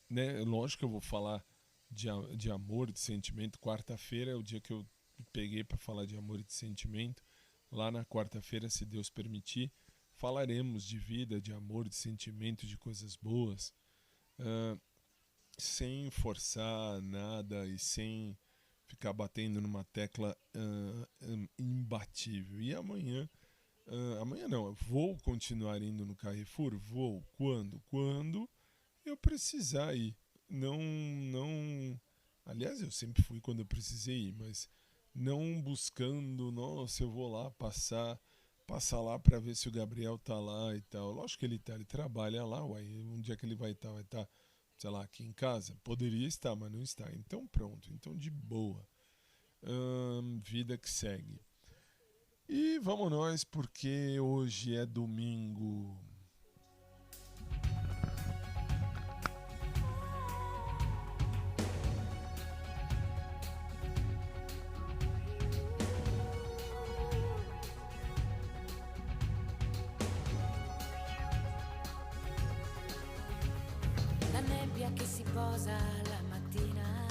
né? Lógico que eu vou falar de amor, de sentimento. Quarta-feira é o dia que eu peguei para falar de amor e de sentimento. Lá na quarta-feira, se Deus permitir, falaremos de vida, de amor, de sentimento, de coisas boas, sem forçar nada e sem ficar batendo numa tecla imbatível. E amanhã não, eu vou continuar indo no Carrefour? Vou. Quando eu precisar ir. Aliás, eu sempre fui quando eu precisei ir, mas não buscando, nossa, eu vou lá passar lá para ver se o Gabriel tá lá e tal. Lógico que ele tá, ele trabalha lá, um dia que ele vai estar, sei lá, aqui em casa. Poderia estar, mas não está. Então pronto, então de boa. Vida que segue. E vamos nós, porque hoje é domingo. nebbia che si posa la mattina,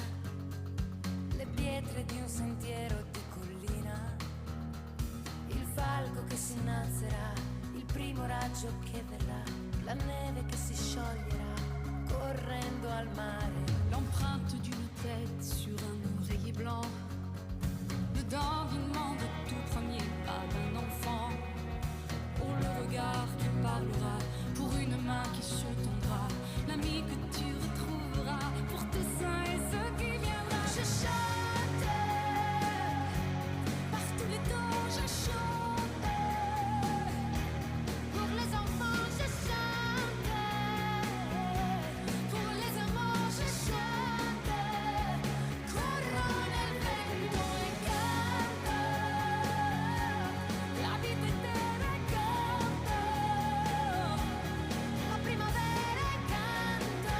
le pietre di un sentiero di collina, il falco che si innalzerà, il primo raggio che verrà, la neve che si scioglierà correndo al mare. L'empreinte d'une tête sur un oreiller blanc, le dandinement de tout premier pas d'un enfant, pour le regard qui parlera, pour une main qui se tendra, l'ami que tu retrouveras, pour tes seins et ce qui viendra. Je chante, par tous les temps je chante, pour les enfants je chante, pour les amants je chante, corro nel vento e canto, la vita intera e canto, la primavera e canto,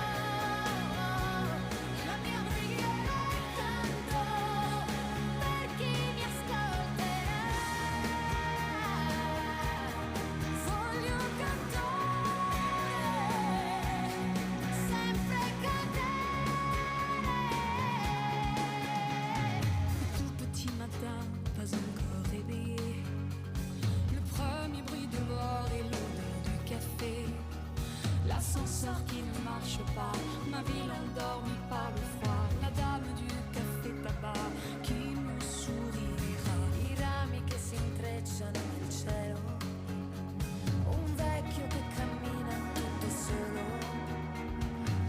la mia preghiera e canto, per chi mi ascolterà, voglio cantare, sempre cantare. Le tout petit matin, pas encore réveillé, le premier bruit de bord et l'odeur du café, l'ascenseur qui ne marche pas, ma ville endormie par le froid, la dame du café tabac qui me sourira. I rami che si intrecciano nel cielo, un vecchio che cammina tutto solo,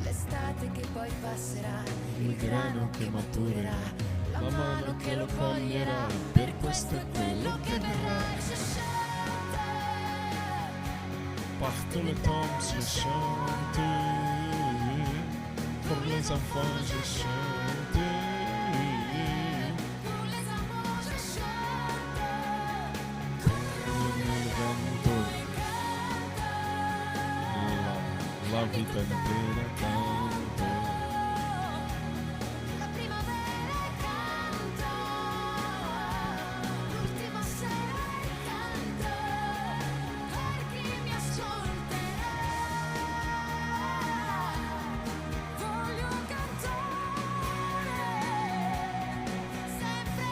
l'estate che poi passerà, il grano che maturerà, la mano che lo coglierà, per questo è quello che verrà. Je chante, Par tout le temps je chante, pour les enfants je chante, pour les amants je chante, nel vento e canto, la vita intera canto. la primavera e canto, l'ultima sera e canto, per chi mi ascolterà, voglio cantare, sempre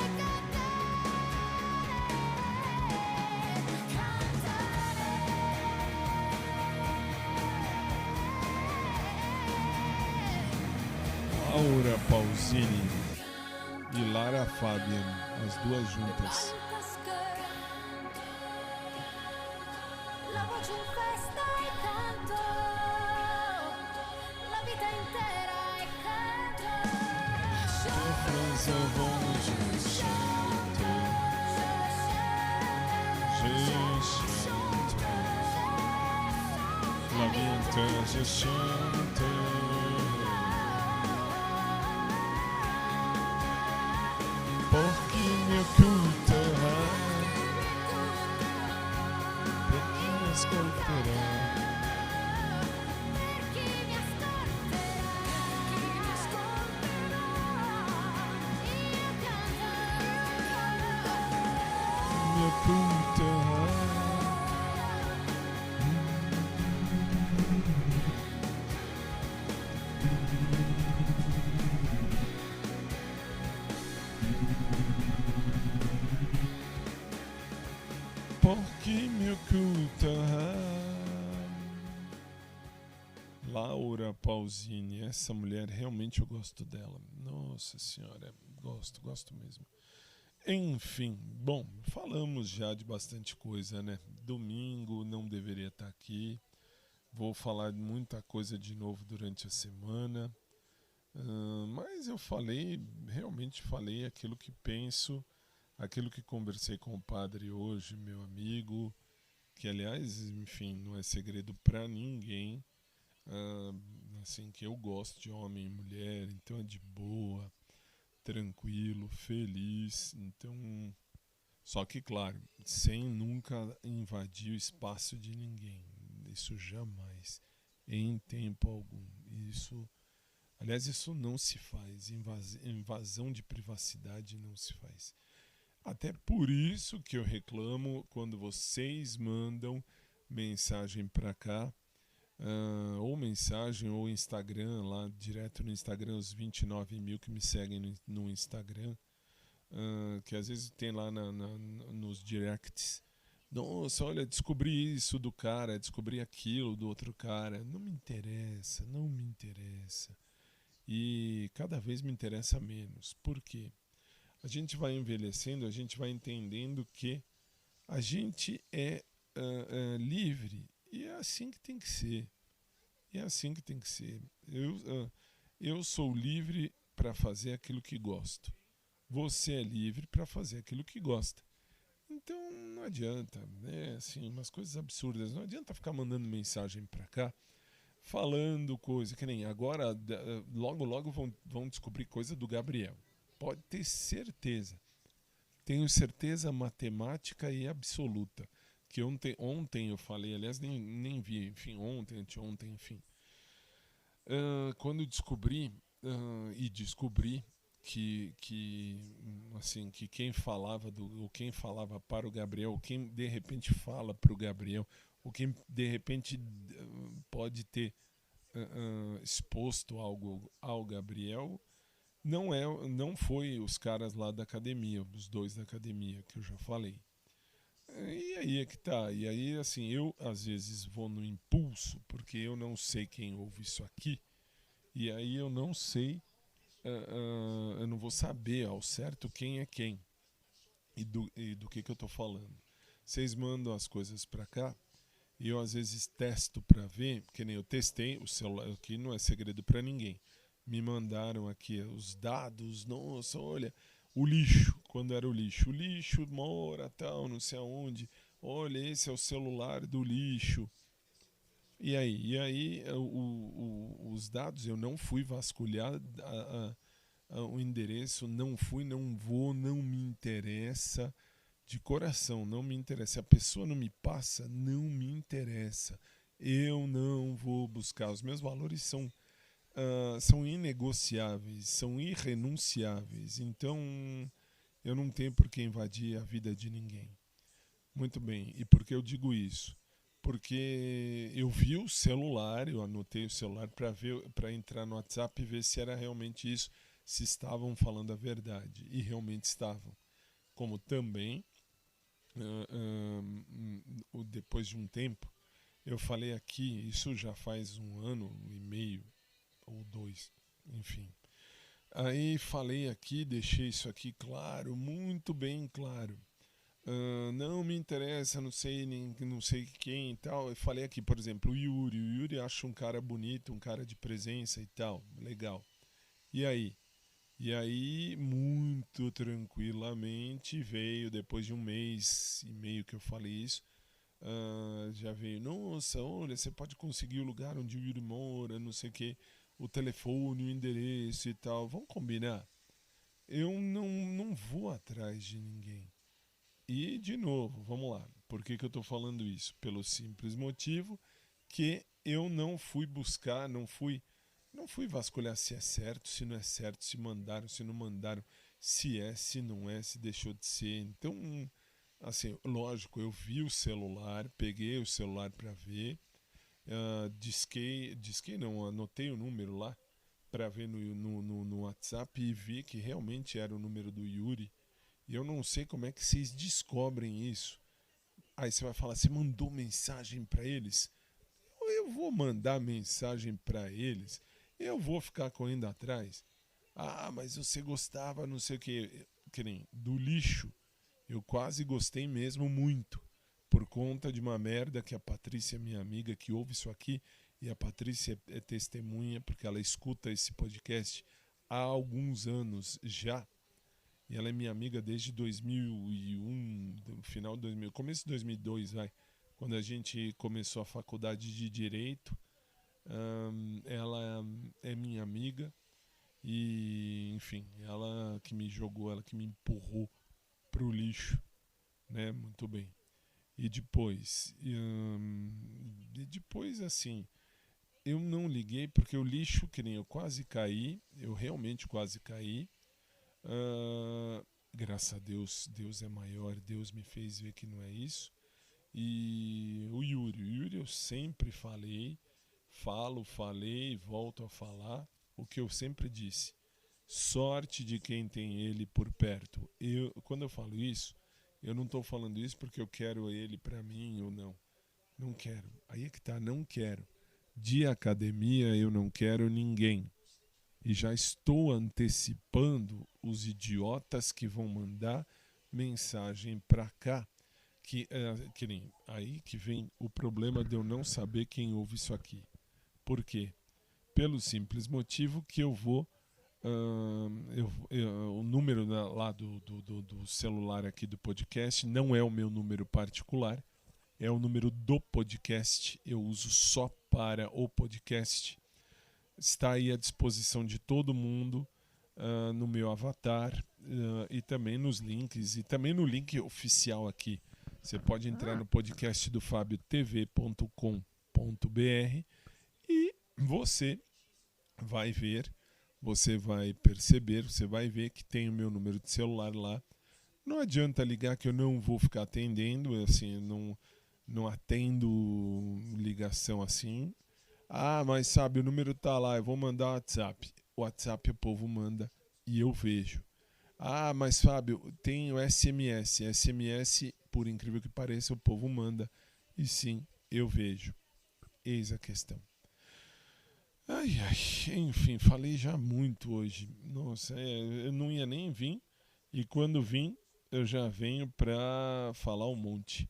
Laura Pausini e Lara Fabian, as duas juntas. la voce in festa e canto, la vita intera e canto. Les enfants je chante, je chante, la vie entière je chante. Por chi mi occulterà, per chi mi ascolterà, Per chi mi ascolterà, io canto. mi occulterà. Por chi mi occulterà. Laura Pausini, essa mulher realmente eu gosto dela. Nossa senhora, gosto mesmo. Enfim, bom, falamos já de bastante coisa, né? Domingo não deveria estar aqui. Vou falar de muita coisa de novo durante a semana. Mas eu realmente falei aquilo que penso, aquilo que conversei com o padre hoje, meu amigo, que aliás, enfim, não é segredo para ninguém. Assim, que eu gosto de homem e mulher, então é de boa, tranquilo, feliz, então, só que claro, sem nunca invadir o espaço de ninguém, isso jamais, em tempo algum, aliás, isso não se faz, invasão de privacidade não se faz, até por isso que eu reclamo quando vocês mandam mensagem para cá, ou mensagem, ou Instagram, lá direto no Instagram, os 29 mil que me seguem no Instagram, que às vezes tem lá nos directs. Nossa, olha, descobri isso do cara, descobri aquilo do outro cara. Não me interessa, não me interessa. E cada vez me interessa menos. Por quê? A gente vai envelhecendo, a gente vai entendendo que a gente é livre. E é assim que tem que ser. É assim que tem que ser. Eu sou livre para fazer aquilo que gosto. Você é livre para fazer aquilo que gosta. Então não adianta, né? Assim, umas coisas absurdas. Não adianta ficar mandando mensagem para cá, falando coisa que nem agora. Logo vão descobrir coisa do Gabriel. Pode ter certeza. Tenho certeza matemática e absoluta. Que ontem eu falei, aliás, nem vi, enfim, anteontem, enfim. Quando descobri que quem falava quem falava para o Gabriel, quem de repente fala para o Gabriel, ou quem de repente pode ter exposto algo ao Gabriel, não foi os caras lá da academia, os dois da academia que eu já falei. E aí é que tá. E aí, assim, eu às vezes vou no impulso, porque eu não sei quem ouve isso aqui, e aí eu não sei, eu não vou saber ao certo quem é quem e do que eu tô falando. Vocês mandam as coisas pra cá e eu às vezes testo pra ver, porque nem eu testei o celular, aqui não é segredo pra ninguém. Me mandaram aqui os dados, nossa, olha, o lixo, quando era o lixo mora tal, não sei aonde, olha, esse é o celular do lixo. E aí os dados, eu não fui vasculhar o endereço, não vou, não me interessa, de coração, não me interessa. Se a pessoa não me passa, não me interessa. Eu não vou buscar. Os meus valores são inegociáveis, são irrenunciáveis. Então, eu não tenho por que invadir a vida de ninguém. Muito bem. E por que eu digo isso? Porque eu vi o celular, eu anotei o celular para entrar no WhatsApp e ver se era realmente isso, se estavam falando a verdade. E realmente estavam. Como também, depois de um tempo, eu falei aqui, isso já faz 1 ano e meio ou 2, enfim. Aí falei aqui, deixei isso aqui claro, muito bem claro. Não me interessa, não sei quem e tal. Eu falei aqui, por exemplo, o Yuri acha um cara bonito, um cara de presença e tal, legal. E aí, muito tranquilamente veio, depois de 1 mês e meio que eu falei isso, já veio, nossa, olha, você pode conseguir o lugar onde o Yuri mora, não sei o que, o telefone, o endereço e tal, vamos combinar. Eu não vou atrás de ninguém. E, de novo, vamos lá. Por que eu estou falando isso? Pelo simples motivo que eu não fui buscar, não fui vasculhar se é certo, se não é certo, se mandaram, se não mandaram, se é, se não é, se deixou de ser. Então, assim, lógico, eu vi o celular, peguei o celular para ver, disquei não, anotei o número lá para ver no WhatsApp e vi que realmente era o número do Yuri. E eu não sei como é que vocês descobrem isso. Aí você vai falar, você mandou mensagem para eles? Eu vou mandar mensagem para eles? Eu vou ficar correndo atrás? Ah, mas você gostava, não sei o que nem do lixo. Eu quase gostei mesmo muito. Por conta de uma merda que a Patrícia, minha amiga, que ouve isso aqui, e a Patrícia é testemunha, porque ela escuta esse podcast há alguns anos já. E ela é minha amiga desde 2001, final de 2000, começo de 2002, quando a gente começou a faculdade de Direito. Ela é minha amiga e, enfim, ela que me jogou, ela que me empurrou pro lixo, né? Muito bem. E depois, assim, eu não liguei porque o lixo, que nem eu quase caí, eu realmente quase caí. Graças a Deus, Deus é maior, Deus me fez ver que não é isso. E o Yuri eu sempre falei falei e volto a falar o que eu sempre disse. Sorte de quem tem ele por perto. Quando eu falo isso, eu não estou falando isso porque eu quero ele para mim ou não. Não quero. Aí é que tá, não quero. De academia eu não quero ninguém. E já estou antecipando os idiotas que vão mandar mensagem para cá. Que nem aí que vem o problema de eu não saber quem ouve isso aqui. Por quê? Pelo simples motivo que eu vou... o número lá do celular aqui do podcast não é o meu número particular, é o número do podcast. Eu uso só para o podcast. Está aí à disposição de todo mundo no meu avatar e também nos links e também no link oficial aqui. Você pode entrar no podcast do fabiotv.com.br e você vai ver, você vai perceber, você vai ver que tem o meu número de celular lá. Não adianta ligar que eu não vou ficar atendendo, assim, não atendo ligação assim. Ah, mas sabe, o número tá lá, eu vou mandar o WhatsApp. O WhatsApp o povo manda e eu vejo. Ah, mas Fábio, tem o SMS. SMS, por incrível que pareça, o povo manda. E sim, eu vejo. Eis a questão. Enfim, falei já muito hoje. Nossa, eu não ia nem vir. E quando vim, eu já venho para falar um monte.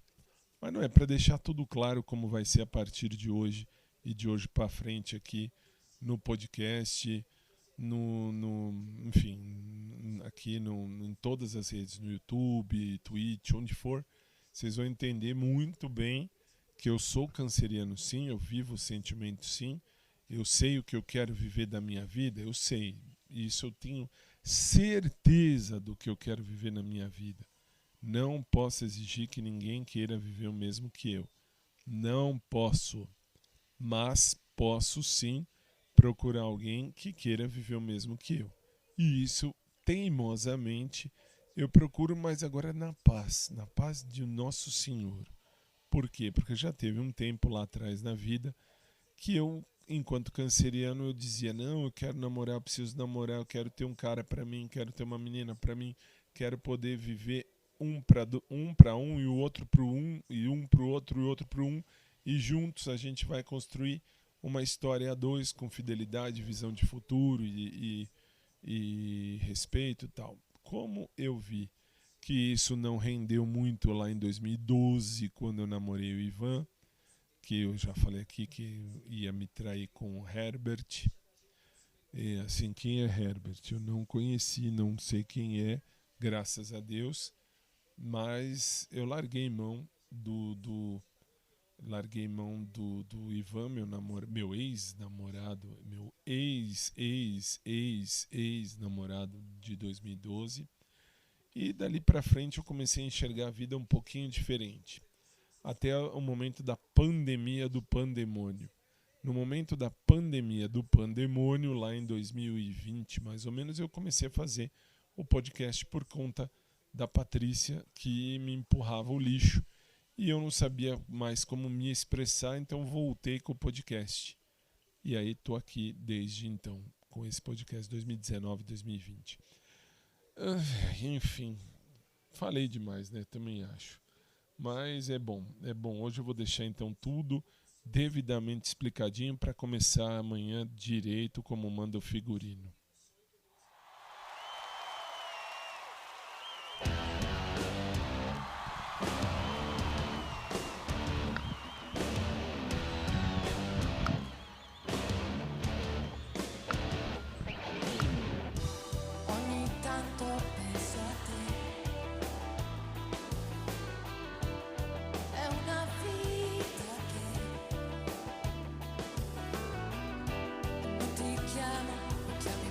Mas não é para deixar tudo claro como vai ser a partir de hoje e de hoje para frente aqui no podcast, enfim, aqui em todas as redes, no YouTube, Twitch, onde for. Vocês vão entender muito bem que eu sou canceriano sim, eu vivo o sentimento sim. Eu sei o que eu quero viver da minha vida, eu sei. Isso eu tenho certeza do que eu quero viver na minha vida. Não posso exigir que ninguém queira viver o mesmo que eu. Não posso. Mas posso sim procurar alguém que queira viver o mesmo que eu. E isso, teimosamente, eu procuro, mas agora na paz de Nosso Senhor. Por quê? Porque já teve um tempo lá atrás na vida que eu, enquanto canceriano, eu dizia, não, eu quero namorar, eu preciso namorar, eu quero ter um cara pra mim, quero ter uma menina pra mim, quero poder viver um para um e o outro pro um, e um pro outro e o outro pro um, e juntos a gente vai construir uma história a dois com fidelidade, visão de futuro e respeito e tal. Como eu vi que isso não rendeu muito lá em 2012, quando eu namorei o Ivan, que eu já falei aqui que ia me trair com o Herbert. E assim, quem é Herbert? Eu não conheci, não sei quem é, graças a Deus, mas eu larguei mão do Ivan, meu ex-namorado, meu ex-namorado de 2012, e dali pra frente eu comecei a enxergar a vida um pouquinho diferente. Até o momento da pandemia do pandemônio. No momento da pandemia do pandemônio, lá em 2020, mais ou menos, eu comecei a fazer o podcast por conta da Patrícia, que me empurrava o lixo. E eu não sabia mais como me expressar, então voltei com o podcast. E aí estou aqui desde então, com esse podcast 2019-2020. Enfim, falei demais, né? Também acho. Mas é bom. Hoje eu vou deixar então tudo devidamente explicadinho para começar amanhã direito, como manda o figurino. Ogni tanto penso a te. È una vita che non ti chiamo, mi chiami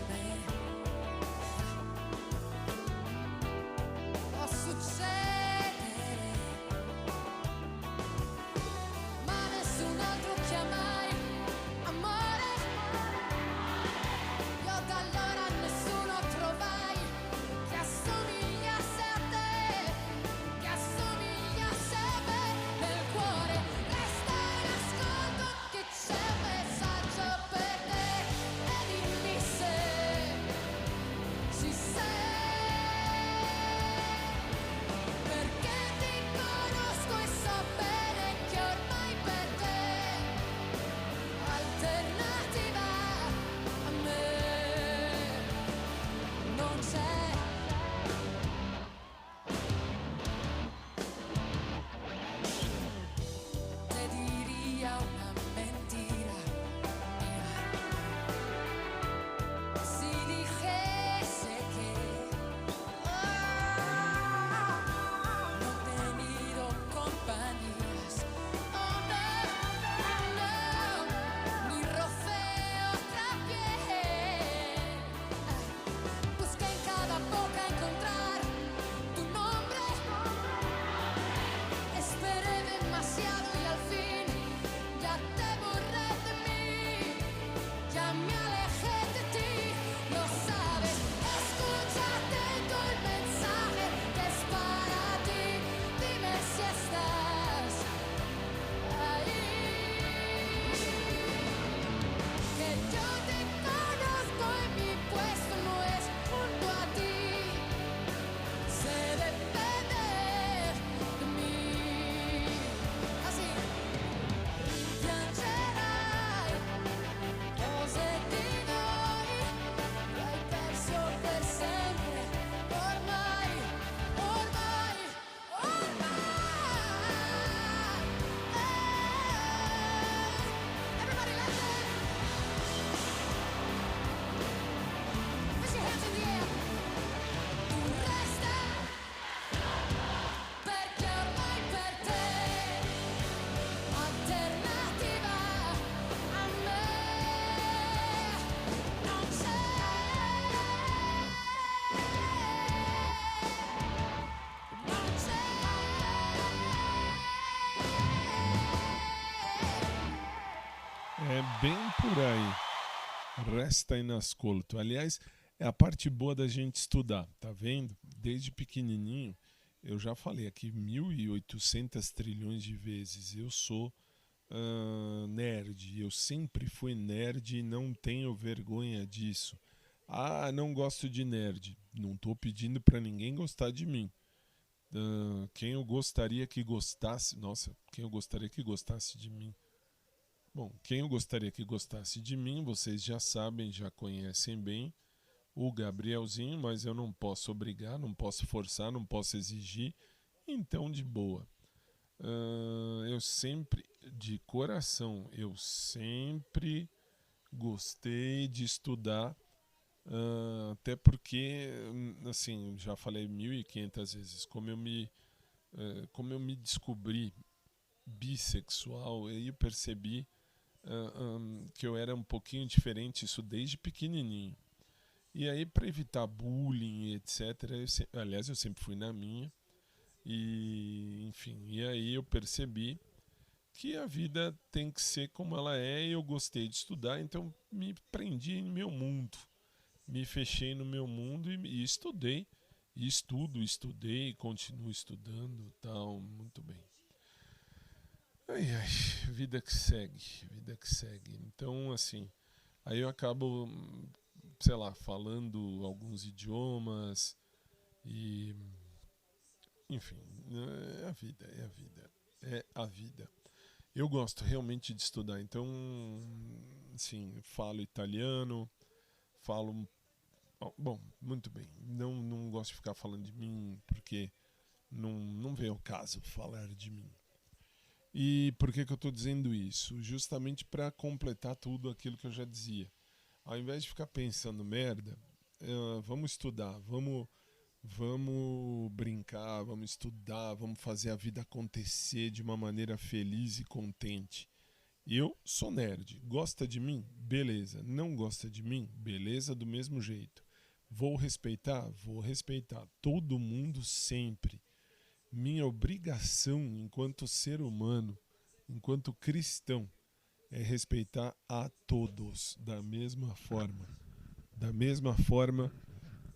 É bem por aí. Resta inascolto. Aliás, é a parte boa da gente estudar, tá vendo? Desde pequenininho, eu já falei aqui 1.800 trilhões de vezes. Eu sou nerd. Eu sempre fui nerd e não tenho vergonha disso. Ah, não gosto de nerd. Não tô pedindo pra ninguém gostar de mim. Quem eu gostaria que gostasse... Nossa, quem eu gostaria que gostasse de mim? Bom, quem eu gostaria que gostasse de mim, vocês já sabem, já conhecem bem, o Gabrielzinho, mas eu não posso obrigar, não posso forçar, não posso exigir, então de boa. Eu sempre, de coração, eu sempre gostei de estudar, até porque, assim, já falei 1.500 vezes, como eu me descobri bissexual, aí eu percebi que eu era um pouquinho diferente, isso desde pequenininho. E aí, para evitar bullying, etc., aliás, eu sempre fui na minha. E, enfim, e aí eu percebi que a vida tem que ser como ela é, e eu gostei de estudar, então me prendi no meu mundo. Me fechei no meu mundo e estudei. E estudei, continuo estudando, tal, muito bem. Ai, vida que segue. Então, assim, aí eu acabo, sei lá, falando alguns idiomas e, enfim, é a vida. Eu gosto realmente de estudar, então, assim, falo italiano, bom, muito bem. Não gosto de ficar falando de mim porque não vem ao caso falar de mim. E por que eu estou dizendo isso? Justamente para completar tudo aquilo que eu já dizia. Ao invés de ficar pensando merda, vamos estudar, vamos brincar, vamos estudar, vamos fazer a vida acontecer de uma maneira feliz e contente. Eu sou nerd. Gosta de mim? Beleza. Não gosta de mim? Beleza, do mesmo jeito. Vou respeitar? Vou respeitar. Todo mundo sempre. Minha obrigação enquanto ser humano, enquanto cristão, é respeitar a todos da mesma forma. Da mesma forma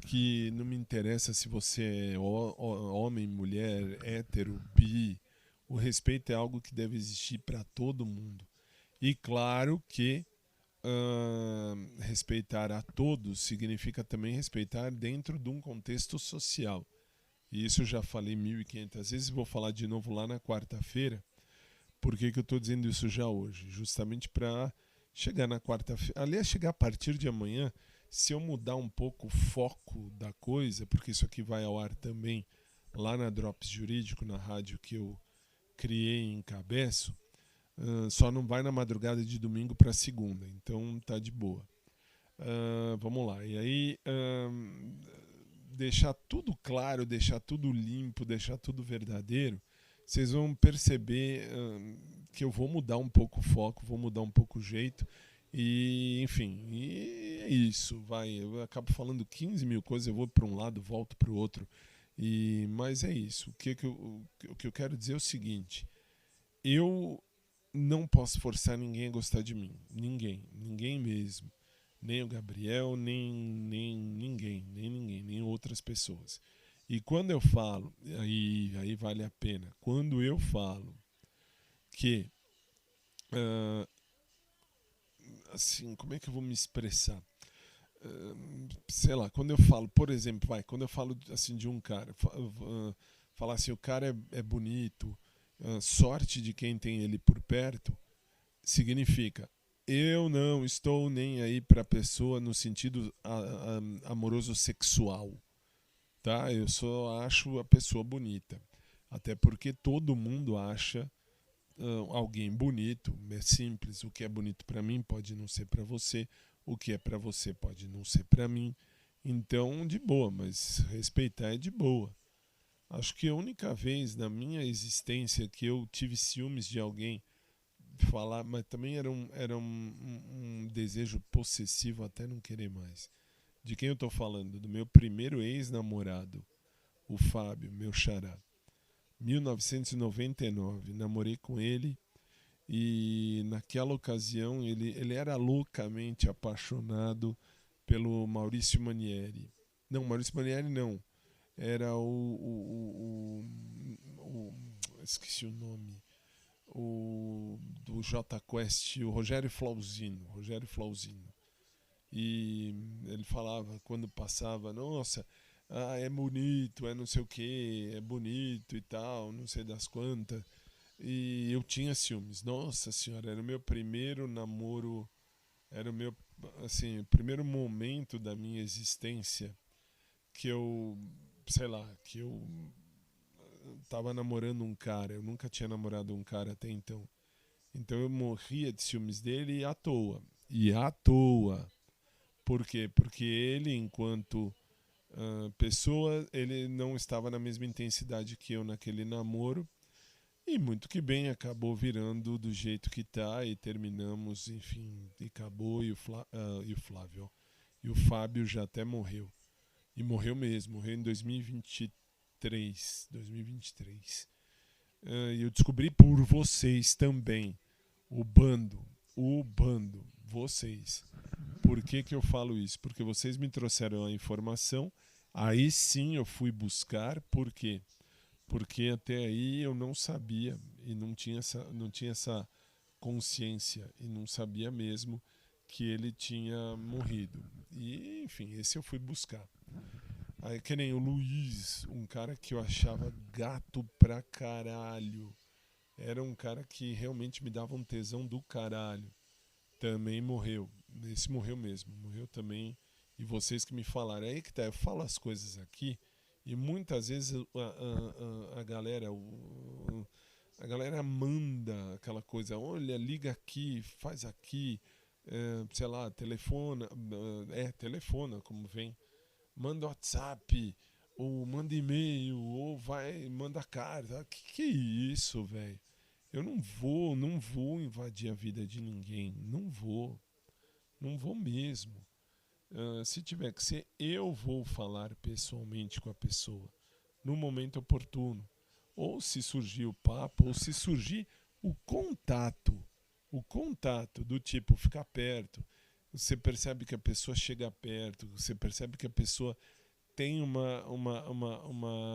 que não me interessa se você é homem, mulher, hétero, bi. O respeito é algo que deve existir para todo mundo. E claro que respeitar a todos significa também respeitar dentro de um contexto social. E isso eu já falei 1.500 vezes, vou falar de novo lá na quarta-feira. Por que eu estou dizendo isso já hoje? Justamente para chegar na quarta-feira. Aliás, chegar a partir de amanhã, se eu mudar um pouco o foco da coisa, porque isso aqui vai ao ar também lá na Drops Jurídico, na rádio que eu criei e encabeço, só não vai na madrugada de domingo para segunda. Então tá de boa. Vamos lá. E aí... deixar tudo claro, deixar tudo limpo, deixar tudo verdadeiro, vocês vão perceber que eu vou mudar um pouco o foco, vou mudar um pouco o jeito, e enfim, e é isso, eu acabo falando 15 mil coisas, eu vou para um lado, volto para o outro, mas é isso. O que eu quero dizer é o seguinte: eu não posso forçar ninguém a gostar de mim, ninguém mesmo. Nem o Gabriel, nem ninguém, nem outras pessoas. E quando eu falo, aí vale a pena, quando eu falo que, assim, como é que eu vou me expressar? Sei lá, quando eu falo, por exemplo, quando eu falo assim de um cara, falar assim, o cara é bonito, sorte de quem tem ele por perto, significa: eu não estou nem aí para a pessoa no sentido amoroso sexual, tá? Eu só acho a pessoa bonita. Até porque todo mundo acha alguém bonito. É simples. O que é bonito para mim pode não ser para você. O que é para você pode não ser para mim. Então, de boa, mas respeitar é de boa. Acho que a única vez na minha existência que eu tive ciúmes de alguém falar, mas também era um desejo possessivo até não querer mais. De quem eu estou falando? Do meu primeiro ex-namorado, o Fábio, meu xará. 1999, namorei com ele E naquela ocasião ele era loucamente apaixonado pelo Maurício Manieri. Não, Maurício Manieri não. Era esqueci o nome. O do Jota Quest, o Rogério Flauzino. E ele falava quando passava, nossa, é bonito, é não sei o que, é bonito e tal, não sei das quantas. E eu tinha ciúmes. Nossa senhora, era o meu primeiro namoro, era o meu, assim, o primeiro momento da minha existência que eu, sei lá, que eu tava namorando um cara. Eu nunca tinha namorado um cara até então. Então eu morria de ciúmes dele à toa. E à toa. Por quê? Porque ele, enquanto pessoa, ele não estava na mesma intensidade que eu naquele namoro. E muito que bem, acabou virando do jeito que tá e terminamos, enfim, e acabou. E o Flávio, ó, e o Fábio já até morreu. E morreu mesmo, morreu em 2023. E eu descobri por vocês também, o bando, vocês. Por que eu falo isso? Porque vocês me trouxeram a informação, aí sim eu fui buscar. Por quê? Porque até aí eu não sabia e não tinha essa consciência e não sabia mesmo que ele tinha morrido. E, enfim, esse eu fui buscar. Aí, que nem o Luiz, um cara que eu achava gato pra caralho. Era um cara que realmente me dava um tesão do caralho. Também morreu. Esse morreu mesmo. Morreu também. E vocês que me falaram. É aí que tá, eu falo as coisas aqui e muitas vezes a galera manda aquela coisa, olha, liga aqui, faz aqui, sei lá, telefona, como vem, manda WhatsApp, ou manda e-mail, ou vai, manda carta. Que é isso, velho? Eu não vou invadir a vida de ninguém, não vou mesmo. Se tiver que ser, eu vou falar pessoalmente com a pessoa no momento oportuno, ou se surgir o papo, ou se surgir o contato do tipo ficar perto. Você percebe que a pessoa chega perto, você percebe que a pessoa tem uma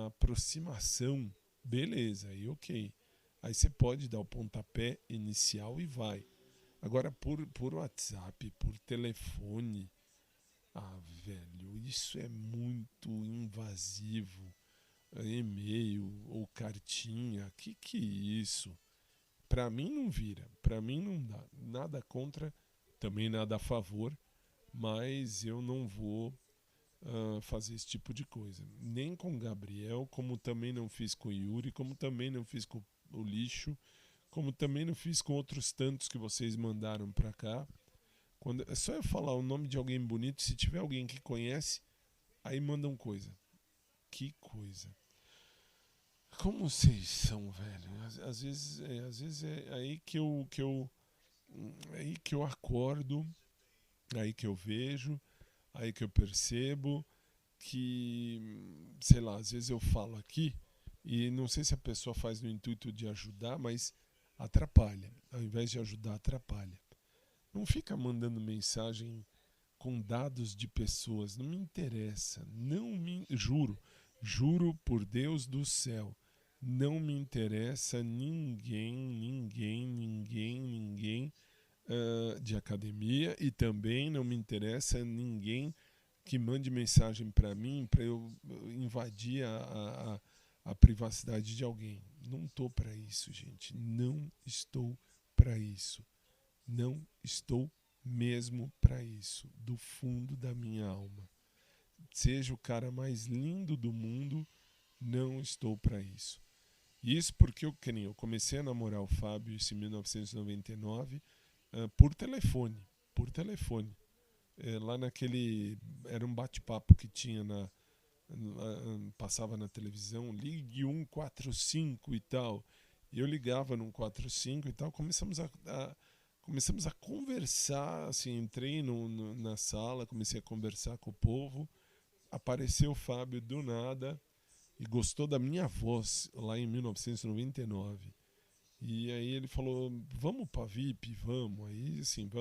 aproximação, beleza, aí ok. Aí você pode dar o pontapé inicial e vai. Agora por WhatsApp, por telefone, velho, isso é muito invasivo. E-mail ou cartinha, que é isso? Pra mim não vira, pra mim não dá. Nada contra, também nada a favor, mas eu não vou fazer esse tipo de coisa. Nem com o Gabriel, como também não fiz com o Yuri, como também não fiz com o Lixo, como também não fiz com outros tantos que vocês mandaram pra cá. É só eu falar o nome de alguém bonito, se tiver alguém que conhece, aí mandam coisa. Que coisa. Como vocês são, velho? Às vezes é aí que eu acordo, aí que eu vejo, aí que eu percebo que, sei lá, às vezes eu falo aqui e não sei se a pessoa faz no intuito de ajudar, mas atrapalha. Ao invés de ajudar, atrapalha. Não fica mandando mensagem com dados de pessoas. Não me interessa. Juro por Deus do céu. Não me interessa ninguém de academia, e também não me interessa ninguém que mande mensagem para mim para eu invadir a privacidade de alguém. Não estou para isso, gente. Não estou para isso. Não estou mesmo para isso, do fundo da minha alma. Seja o cara mais lindo do mundo, não estou para isso. Isso porque eu comecei a namorar o Fábio em 1999 por telefone. Lá naquele, era um bate-papo que tinha passava na televisão, ligue 145 e tal. E eu ligava no 145 e tal, começamos a conversar, assim, entrei na sala, comecei a conversar com o povo, apareceu o Fábio do nada e gostou da minha voz lá em 1999. E aí ele falou, vamos pra VIP? Vamos. Aí, assim, vamos.